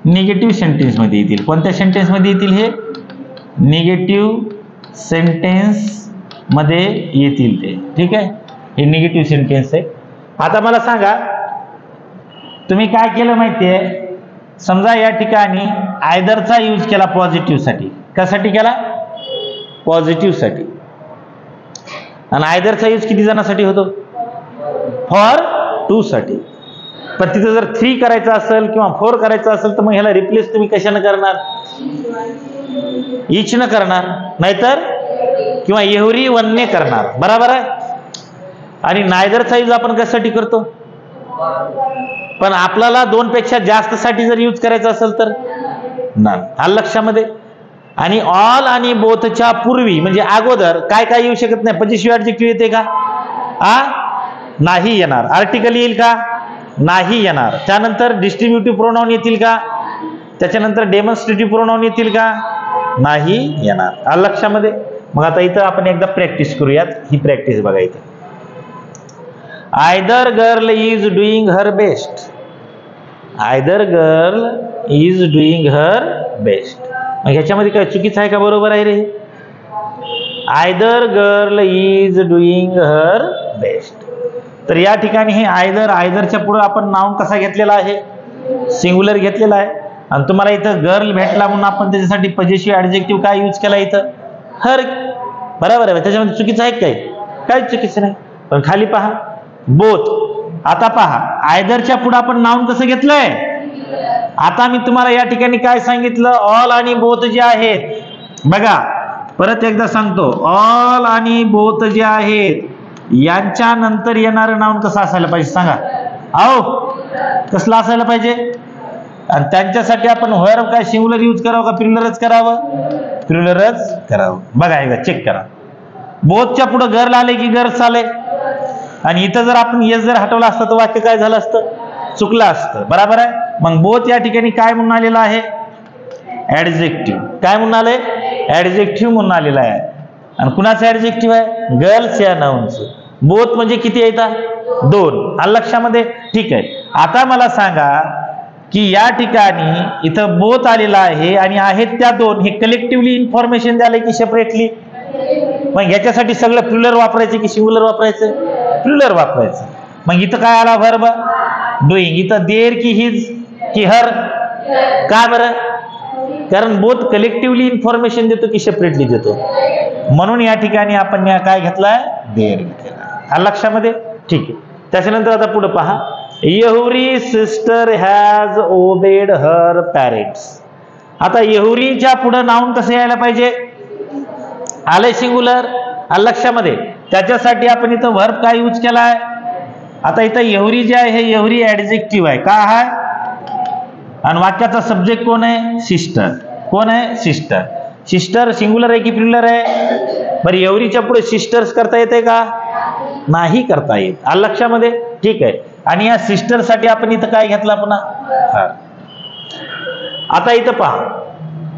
निगेटिव्ह सेंटेन्स मध्ये येतील. कोणत्या सेंटेन्स मध्ये येतील? हे निगेटिव्ह सेंटेन्स मध्ये येतील ते. ठीक आहे, हे निगेटिव्ह सेंटेन्स आहे. आता मला सांगा, तुम्ही काय केलं माहितीये? समजा या ठिकाणी आयदरचा यूज केला पॉझिटिव्ह साठी. कशासाठी केला? पॉझिटिव्ह साठी. आणि आयदरचा यूज किती जणांसाठी होतो? फॉर 2 साठी. पण तिथं जर 3 करायचं असेल किंवा 4 करायचं असेल तर मग ह्याला रिप्लेस तुम्ही कशानं करणार? इच न करणार, नाहीतर किंवा एव्हरी वन ने करणार. बरोबर आहे. आणि नायदरचा यूज आपण कशासाठी करतो? पण आपल्याला 2 पेक्षा जास्त साठी जर यूज करायचं असेल तर नन. आलं लक्षामध्ये? आणि ऑल आणि बोथच्या पूर्वी म्हणजे अगोदर काय काय येऊ शकत नाही? पजेसिव्ह ऍडजेक्टिव्ह येते का? नाही येणार. आर्टिकल येईल का? नाही येणार. त्यानंतर डिस्ट्रीब्युटिव्ह प्रोनाउन येतील का? त्याच्यानंतर डेमॉन्स्ट्रेटिव्ह प्रोनाउन येतील का? नाही येणार. आलं लक्षामध्ये? मग आता इथं आपण एकदा प्रॅक्टिस करूयात. ही प्रॅक्टिस बघा इथं. Either girl is doing her best. Either girl is doing her best. मग ह्याच्यामध्ये काय चुकीचं आहे का बरोबर आहे रे? Either girl is doing her best. तर या ठिकाणी हे आयदरच्या पुढे आपण नाउन कसा घेतलेला आहे? सिंग्युलर घेतलेला आहे. आणि तुम्हाला इथं गर्ल भेटला म्हणून आपण त्याच्यासाठी पजेसिव्ह ऍडजेक्टिव्ह काय यूज केला? इथं हर. बरोबर आहे. त्याच्यामध्ये चुकीचं आहे काय? काहीच चुकीचं नाही. पण खाली पहा, बोथ. आता पहा, आयदरच्या पुढे आपण नाउन कसं घेतलंय? आता मी तुम्हाला या ठिकाणी काय सांगितलं? ऑल आणि बोथ जे आहेत, बघा परत एकदा सांगतो, ऑल आणि बोथ जे आहेत यांच्या नंतर येणारं नाउन कसं असायला पाहिजे सांगा? कसलं असायला पाहिजे? आणि त्यांच्यासाठी आपण व्हर्ब काय सिंग्युलर यूज करावं का प्लुरलच करावं? प्लुरलच करावं. बघा एकदा चेक करा. बोथच्या पुढे गर्ल आले की गर्ल्स आले. आणि इथं जर आपण येस जर हटवलं असतं तर वाक्य काय झालं असतं? चुकलं असतं. बरोबर आहे. मग बोथ या ठिकाणी काय म्हणून आलेलं आहे? ऍडजेक्टिव्ह. काय म्हणून आलंय? ऍडजेक्टिव्ह म्हणून आलेला आहे. आणि कुणाचं ऍडजेक्टिव्ह आहे? गर्ल्स या नाउनचं. बोथ म्हणजे किती येतात? 2. आलं लक्षामध्ये? ठीक आहे. आता मला सांगा की या ठिकाणी इथं बोथ आलेला आहे आणि आहेत त्या 2. हे कलेक्टिव्हली इन्फॉर्मेशन द्याले की सेपरेटली? मग ह्याच्यासाठी सगळं प्लुरल वापरायचं की सिंग्युलर वापरायचं? प्लुरल वापरायचं. मग इथं काय आला व्हर्ब? डुईंग. इथं देर की हिज की हर? का बरं? कारण बोथ कलेक्टिव्हली इन्फॉर्मेशन देतो की सेपरेटली देतो? म्हणून या ठिकाणी आपण काय घेतलाय? देर घेतला. आलं लक्षामध्ये? ठीक आहे. त्याच्यानंतर आता पुढे पहा, every sister has obeyed her parents. आता एव्हरीच्या पुढे नाउन कसं यायला पाहिजे? आलंय सिंग्युलर. आलं लक्षामध्ये? त्याच्यासाठी आपण इथं व्हर्ब काय यूज केलाय? आता इथं एव्हरी जे आहे हे एव्हरी ऍडजेक्टिव्ह आहे. का आहे? आणि वाक्याचा सब्जेक्ट कोण आहे? सिस्टर. कोण आहे? सिस्टर. सिस्टर सिंग्युलर आहे की प्लुरल आहे? बरं, एव्हरीच्या पुढे सिस्टर्स करता येते का? नाही करता येत. आलं लक्षामध्ये? ठीक आहे. आणि या सिस्टर साठी आपण इथं काय घेतला पुन्हा? आता इथं पहा,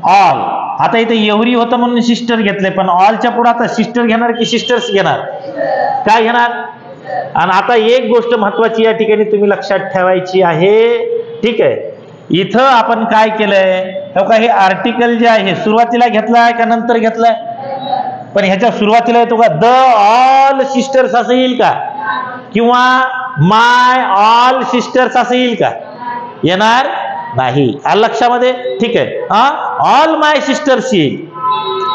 ऑल. आता इथं एव्हरी होतं म्हणून सिस्टर घेतले, पण ऑलच्या पुढे आता सिस्टर घेणार की सिस्टर्स घेणार? काय घेणार? आणि आता एक गोष्ट महत्वाची या ठिकाणी तुम्ही लक्षात ठेवायची आहे. ठीक आहे. इथं आपण काय केलंय? हे आर्टिकल जे आहे सुरुवातीला घेतलाय का नंतर घेतलाय? पण ह्याच्या सुरुवातीला येतो का द ऑल सिस्टर्स असं येईल का? किंवा माय ऑल सिस्टर्स असं येईल का? येणार नाही. आलं लक्षामध्ये? ठीक आहे. ऑल माय सिस्टर्स येईल.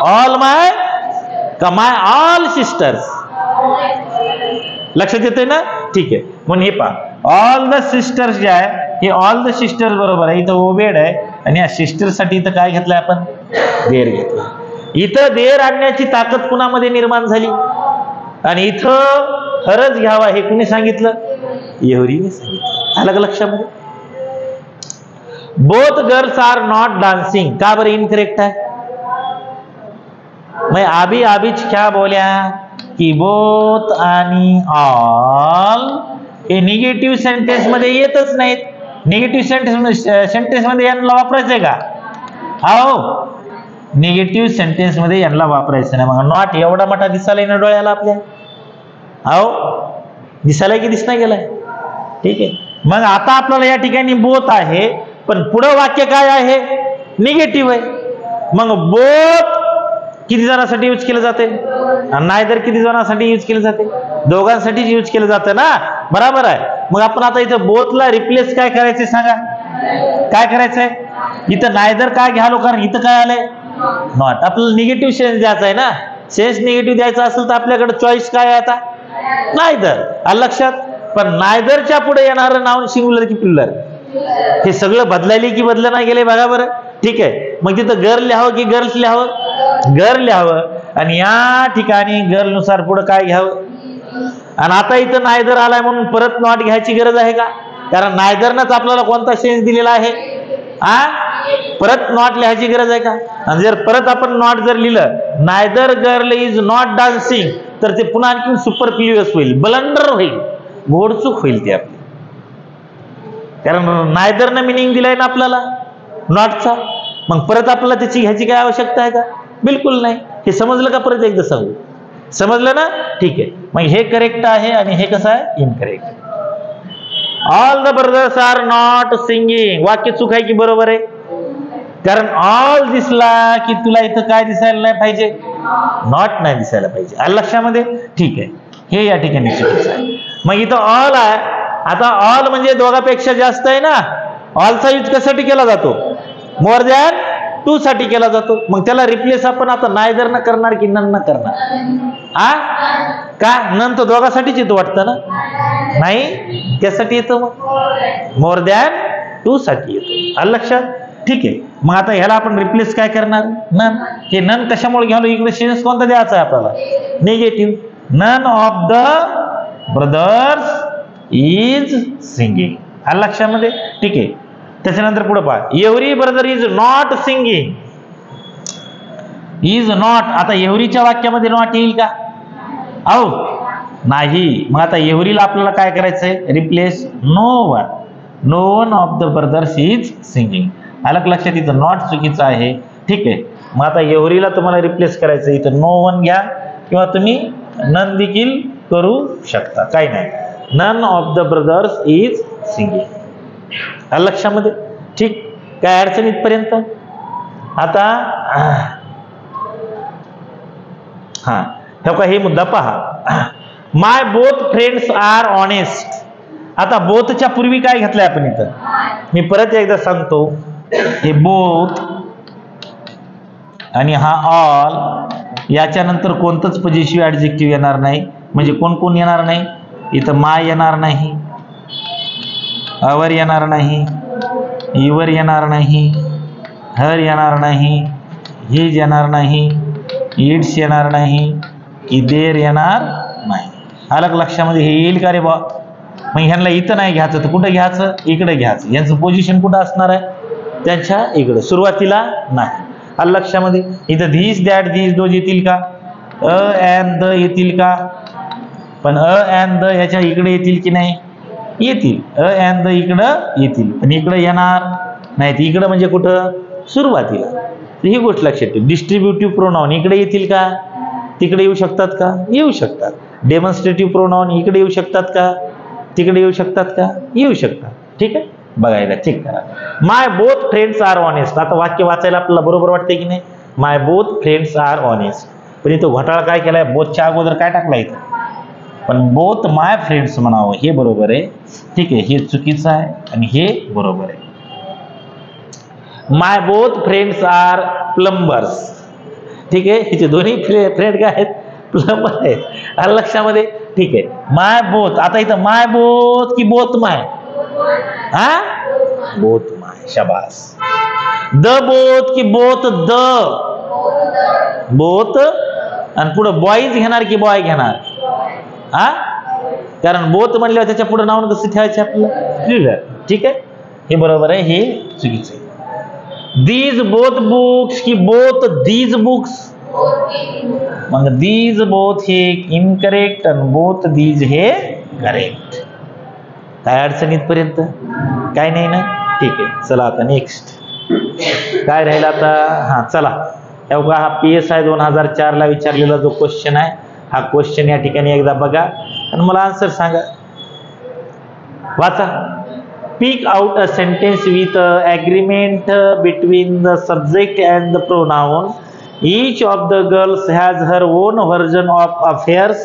ऑल माय का माय ऑल सिस्टर्स? लक्षात येते ना? ठीक आहे. म्हणून हे पहा, ऑल द सिस्टर्स जे आहे हे ऑल द सिस्टर्स बरोबर आहे, इथं ओबेड आहे आणि या सिस्टर साठी इथं काय घेतलंय आपण, देर घेतलं. इथं देर आणण्याची ताकद कुणामध्ये निर्माण झाली आणि इथं खरंच घ्यावा हे कुणी सांगितलं, येहूरीने सांगितलं. आलं का लक्षामध्ये? Both girls are not dancing, का बरं इनकरेक्ट आहे? मैं अभी अभीच क्या बोल्या की बोथ आणि ऑल हे निगेटिव्ह सेंटेन्स मध्ये येतच नाहीत. निगेटिव्ह सेंटेन्स मध्ये यांना वापरायचंय का? हो, निगेटिव्ह सेंटेन्स मध्ये यांना वापरायचं नाही. मग नॉट एवढा मोठा दिसायला ना डोळ्याला आपल्या, हो दिसायला की दिसना गेलाय, ठीक आहे. मग आता आपल्याला या ठिकाणी बोथ आहे, पण पुढं वाक्य काय आहे, निगेटिव्ह आहे. मग बोथ किती जणांसाठी यूज केलं जाते, नायदर किती जणांसाठी यूज केलं जाते, दोघांसाठी यूज केलं जातं ना, बरोबर आहे. मग आपण आता इथं बोथला रिप्लेस काय करायचंय सांगा, काय करायचंय? इथं नायदर काय घ्यालो, कारण इथं काय आलंय, नॉट. आपल्याला निगेटिव्ह सेन्स द्यायचा आहे ना, सेन्स निगेटिव्ह द्यायचा असेल तर आपल्याकडे चॉईस काय आहे आता, नायदर. आलं लक्षात? पण नायदरच्या पुढे येणारं नाव सिंग्युलर की प्लुरल, हे सगळं बदलायले की बदलं नाही गेले बघा बरं, ठीक आहे. मग तिथं गर्ल लिहावं की गर्ल्स लिहावं, गर्ल लिहावं. आणि या ठिकाणी गर्ल नुसार पुढे काय घ्यावं. आणि आता इथं नायदर आलाय म्हणून परत नॉट घ्यायची गरज आहे का? कारण नायदरनच आपल्याला कोणता सेन्स दिलेला आहे, परत नॉट लिहायची गरज आहे का? आणि जर परत आपण नॉट जर लिहिलं, neither girl is not dancing, तर ते पुन्हा आणखी सुपरफ्ल्युअस होईल, ब्लंडर होईल, घोडचूक होईल ते आपली. कारण नायदरनं मिनिंग दिलाय ना आपल्याला नॉटचा. मग परत आपल्याला त्याची घ्यायची काय आवश्यकता आहे का? बिलकुल नाही. हे समजलं का? परत एकदा सांगू, समजलं ना? ठीक आहे. मग हे करेक्ट आहे आणि हे कसं आहे, incorrect. All the brothers are not singing, वाक्य चूक आहे की बरोबर आहे? कारण ऑल दिसला की तुला इथं काय दिसायला नाही पाहिजे, नॉट नाही दिसायला पाहिजे. आलं लक्षामध्ये? ठीक आहे, हे या ठिकाणी चुकीचं आहे. मग इथं ऑल आहे. आता ऑल म्हणजे दोघांपेक्षा जास्त आहे ना, ऑलचा यूज कशासाठी केला जातो, मोर दॅन टू साठी केला जातो. मग त्याला रिप्लेस आपण आता नायदर न करणार की नन न करणार, का? नन तर दोघांसाठीच येतो वाटतं ना, नाही त्यासाठी येतं, मग मोर दॅन टू साठी येतो. आलं लक्षात? ठीक आहे. मग आता ह्याला आपण रिप्लेस काय करणार, नन. हे नन कशामुळे घ्यालो, इकडे सेन्स कोणता द्यायचा आहे आपल्याला, negative. None of the brothers is singing. आलं लक्षामध्ये? ठीक आहे. त्याच्यानंतर पुढे पहा, every brother is not singing, is not. आता एव्हरीच्या वाक्यामध्ये नॉट येईल का? अहो नाही. मग आता एव्हरीला आपल्याला काय करायचंय, replace no one. No one of the brothers is singing. आलं लक्षात? इथं नॉट चुकीचं आहे, ठीक आहे. मग आता एव्हरीला तुम्हाला रिप्लेस करायचं, इथं नो वन घ्या किंवा तुम्ही नन देखील करू शकता, काही नाही. None of the brothers is singing. आलं लक्षामध्ये? ठीक. काय अडचण इथपर्यंत? आता हा हे मुद्दा पहा, माय बोथ फ्रेंड्स आर ऑनेस्ट. आता बोथच्या पूर्वी काय घेतलंय आपण इथं, मी परत एकदा सांगतो, हे बोथ आणि हा ऑल, याच्यानंतर कोणतंच पॉझिटिव्ह ऍडजेक्टिव्ह येणार नाही. म्हणजे कोण कोण येणार नाही, इथं माय येणार नाही, अवर येणार नाही, इवर येणार नाही, हर येणार नाही, हिज येणार नाही, इट्स येणार नाही, इदेर येणार नाही. आलं लक्षामध्ये? हे येईल का रे बा? मग ह्यांना इथं नाही घ्यायचं तर कुठं घ्यायचं, इकडे घ्यायचं. यांचं पोझिशन कुठं असणार आहे, त्यांच्या इकडं, सुरुवातीला नाही. आलं लक्षामध्ये? इथं धीस दॅट धीस दोज येतील का, अँड द येतील का? पण अँड द याच्या इकडे येतील की नाही, येतील. अँड द इकडं येतील, पण इकडं येणार नाहीत. इकडं म्हणजे कुठं, सुरुवातीला. ही गोष्ट लक्षात ठेव. डिस्ट्रीब्युटिव्ह प्रोनाउन इकडे येतील का, तिकडे येऊ शकतात का, येऊ शकतात. डेमॉन्स्ट्रेटिव्ह प्रोनाउन इकडे येऊ शकतात का, तिकडे येऊ शकतात का, येऊ शकतात. ठीक आहे, बघायला चेक करा. माय बोथ फ्रेंड्स आर ऑनेस्ट. आता वाक्य वाचायला आपल्याला बरोबर वाटते की नाही, माय बोथ फ्रेंड्स आर ऑनेस्ट. पण इथं घोटाळा काय केलाय, बोथच्या अगोदर काय टाकला इथं, पण बोथ माय फ्रेंड्स म्हणावं, हे बरोबर आहे. ठीक आहे, हे चुकीचं आहे आणि हे बरोबर आहे. माय बोथ फ्रेंड्स आर प्लंबर्स. ठीक आहे, हिचे दोन्ही फ्रेंड काय आहेत, प्लंबर आहेत. आलं लक्षामध्ये? ठीक आहे. माय बोथ, आता इथं माय बोथ की बोथ माय? हा, बोथ माय, शाबास. द बोथ की बोथ द? बोथ. आणि पुढे बॉईज घेणार की बॉय घेणार? हा, कारण बोथ म्हणल्यावर त्याच्या पुढे नाव कसं ठेवायचं आपल्याला? ठीक आहे, हे बरोबर आहे, हे चुकीचं आहे. दीज बोथ बुक्स की बोथ दीज बुक्स? मग दीज बोथ हे इनकरेक्ट आणि बोथ दीज हे करेक्ट. काय अडचण इथपर्यंत? काय नाही ना? ठीक आहे, चला आता नेक्स्ट काय राहिलं आता? हा चला, हा PSI 2004 ला विचारलेला जो क्वेश्चन आहे, हा क्वेश्चन या ठिकाणी एकदा बघा आणि मला आन्सर सांगा. वाचा. Speak out a sentence with agreement between the subject and the pronoun. Each of the girls has her own version of affairs.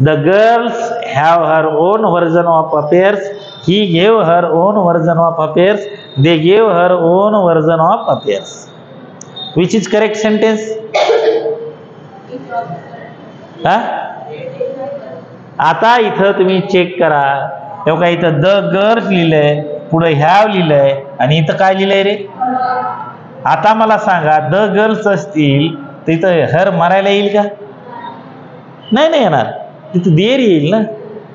The girls have her own version of affairs. He gave her own version of affairs. They gave her own version of affairs. Which is correct sentence? आता इथं तुम्ही check करा. तेव्हा काय इथं the girls लिहिलंय, पुढे have लिहिलंय आणि इथं काय लिहिलंय रे? आता मला सांगा, द गर्ल्स असतील तर इथं हर मारायला येईल का? नाही नाही येणार, तिथं देर येईल ना.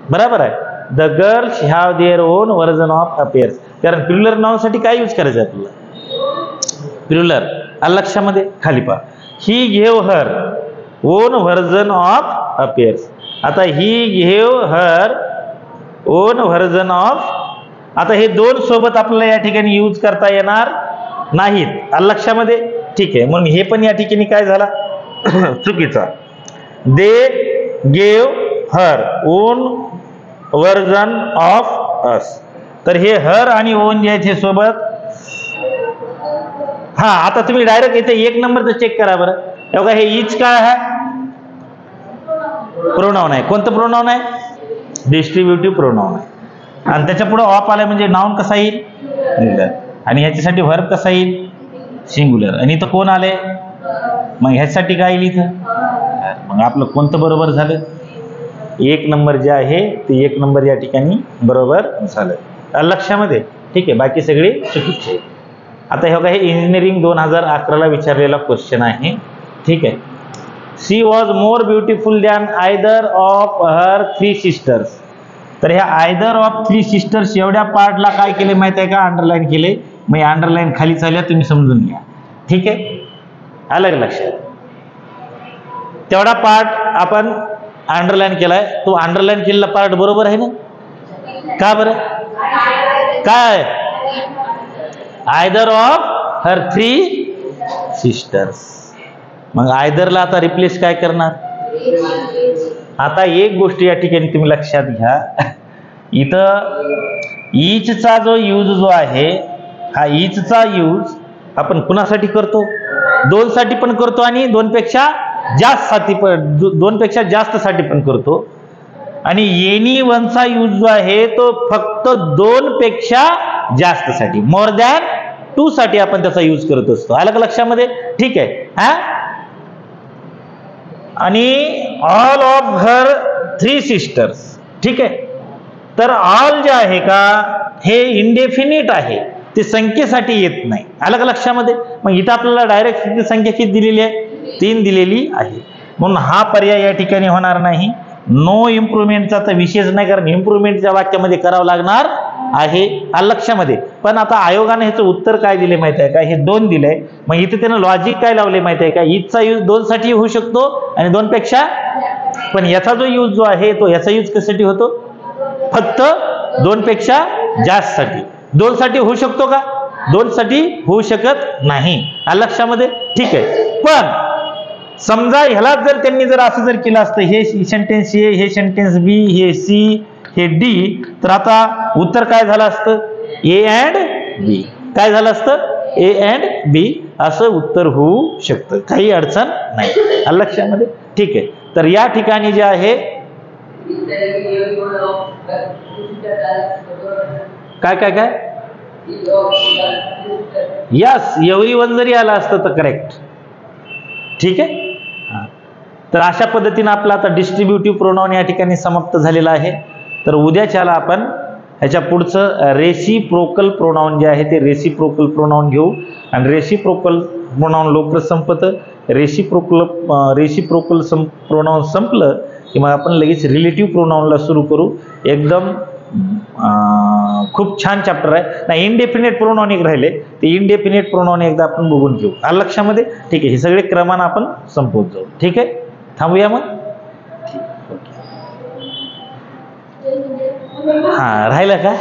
बरोबर आहे. The girls have their own version of affairs. कारण प्लुरल नाउनसाठी काय यूज करायचं आपल्याला? प्लुरल. आलं लक्षामध्ये? खाली पहा. ही घेव her own version of affairs. आता ही घेव हर ओन व्हर्जन ऑफ, आता हे दोन सोबत आपल्याला या ठिकाणी यूज करता येणार नाहीत. आलं लक्षामध्ये? ठीक आहे, म्हणून हे पण या ठिकाणी काय झाला? चुकीचा. They gave her own version of us. तर हे हर आणि ओन जे आहेत हे सोबत. हा, आता तुम्ही डायरेक्ट इथे 1 नंबरचं चेक करा बरं. बघा, हे इच काय आहे? प्रोनाउन आहे. कोणतं प्रोनाउन आहे? डिस्ट्रीब्युटिव्ह प्रोनाउन आहे. आणि त्याच्या पुढे ऑफ आलाय म्हणजे नाउन कसा येईल? सिंगुलर. आणि ह्याच्यासाठी व्हर्ब कसा येईल? सिंगुलर. आणि इथं कोण आले? मग ह्याच्यासाठी काय येईल इथं? मग आपलं कोणतं बरोबर झालं? 1 नंबर जे आहे ते 1 नंबर या ठिकाणी बरोबर झालं. लक्षामध्ये? ठीक आहे, बाकी सगळे चुकीचे. आता हे बघा, हे इंजिनिअरिंग 2011 ला विचारलेला क्वेश्चन आहे. ठीक आहे. She was more beautiful than either of her 3 sisters. तर ह्या आयदर ऑफ 3 सिस्टर्स एवढ्या पार्टला काय केले माहिती आहे का? अंडरलाईन केले. मग अंडरलाईन खाली चालल्या, तुम्ही समजून घ्या. ठीक आहे, अलग लक्षात. तेवढा पार्ट आपण अंडरलाईन केलाय. तो अंडरलाईन केलेला पार्ट बरोबर आहे ना? का बरं? काय? Either of her 3 sisters. मग आयदरला आता रिप्लेस काय करणार? आता एक गोष्ट या ठिकाणी तुम्ही लक्षात घ्या. इथं ईचचा जो यूज जो आहे, हा ईचचा यूज आपण कुणासाठी करतो? 2 साठी पण करतो आणि 2 पेक्षा जास्त साठी पण करतो. आणि एनी वनचा यूज जो आहे तो फक्त 2 पेक्षा जास्त साठी, मोर दॅन 2 साठी आपण त्याचा यूज करत असतो. आलं का लक्षामध्ये? ठीक आहे. हा, आणि ऑल ऑफ हर 3 सिस्टर्स. ठीक आहे. तर ऑल जे आहे का, हे इंडेफिनिट आहे, ते संख्येसाठी येत नाही. आलं का लक्षामध्ये? मग इथं आपल्याला डायरेक्ट संख्या किती दिलेली आहे? 3 दिलेली आहे. म्हणून हा पर्याय या ठिकाणी होणार नाही. नो इम्प्रुव्हमेंटचा तर विशेष नाही, कारण इम्प्रुव्हमेंटच्या वाक्यामध्ये करावं लागणार आहे. आलं लक्षामध्ये? पण आता आयोगाने ह्याचं उत्तर काय दिले माहिती आहे का? हे 2 दिलंय. मग इथे त्यानं लॉजिक काय लावले माहिती आहे का? ईचचा यूज 2 साठी होऊ शकतो आणि 2 पेक्षा. पण याचा जो यूज जो आहे तो याचा यूज कशासाठी होतो? फक्त 2 पेक्षा जास्त साठी. 2 साठी होऊ शकतो का? 2 साठी होऊ शकत नाही. आलं लक्षामध्ये? ठीक आहे. पण समजा ह्याला जर त्यांनी जर असं जर केलं असतं, हे सेंटेन्स ए, हे सेंटेन्स बी, हे सी, हे डी, तर आता उत्तर काय झालं असतं? ए अँड बी. काय झालं असतं? ए अँड बी असं उत्तर होऊ शकतं. काही अडचण नाही. आलं लक्षामध्ये? ठीक आहे. तर या ठिकाणी जे आहे काय काय काय यस, एव्हरीवन जरी आला असतं तर करेक्ट. ठीक आहे. तर अशा पद्धतीने आपला आता डिस्ट्रीब्युटिव्ह प्रोनाउन या ठिकाणी समाप्त झालेला आहे. तर उद्याच्याला आपण ह्याच्या पुढचं रेसिप्रोकल प्रोनाउन जे आहे ते रेसिप्रोकल प्रोनाउन घेऊ. आणि रेसिप्रोकल प्रोनाउन लवकर संपतं. रेसिप्रोकल प्रोनाउन संपलं की मग आपण लगेच रिलेटिव्ह प्रोनाउनला सुरू करू. एकदम खूप छान चॅप्टर आहे ना. इनडेफिनेट प्रोनाउन एक राहिले, ते इनडेफिनेट प्रोनाउन एकदा आपण बघून घेऊ. आलं लक्षामध्ये? ठीक आहे, हे सगळे क्रमानं आपण संपवत जाऊ. ठीक आहे, थांबूया मग. हा, राहिलं का?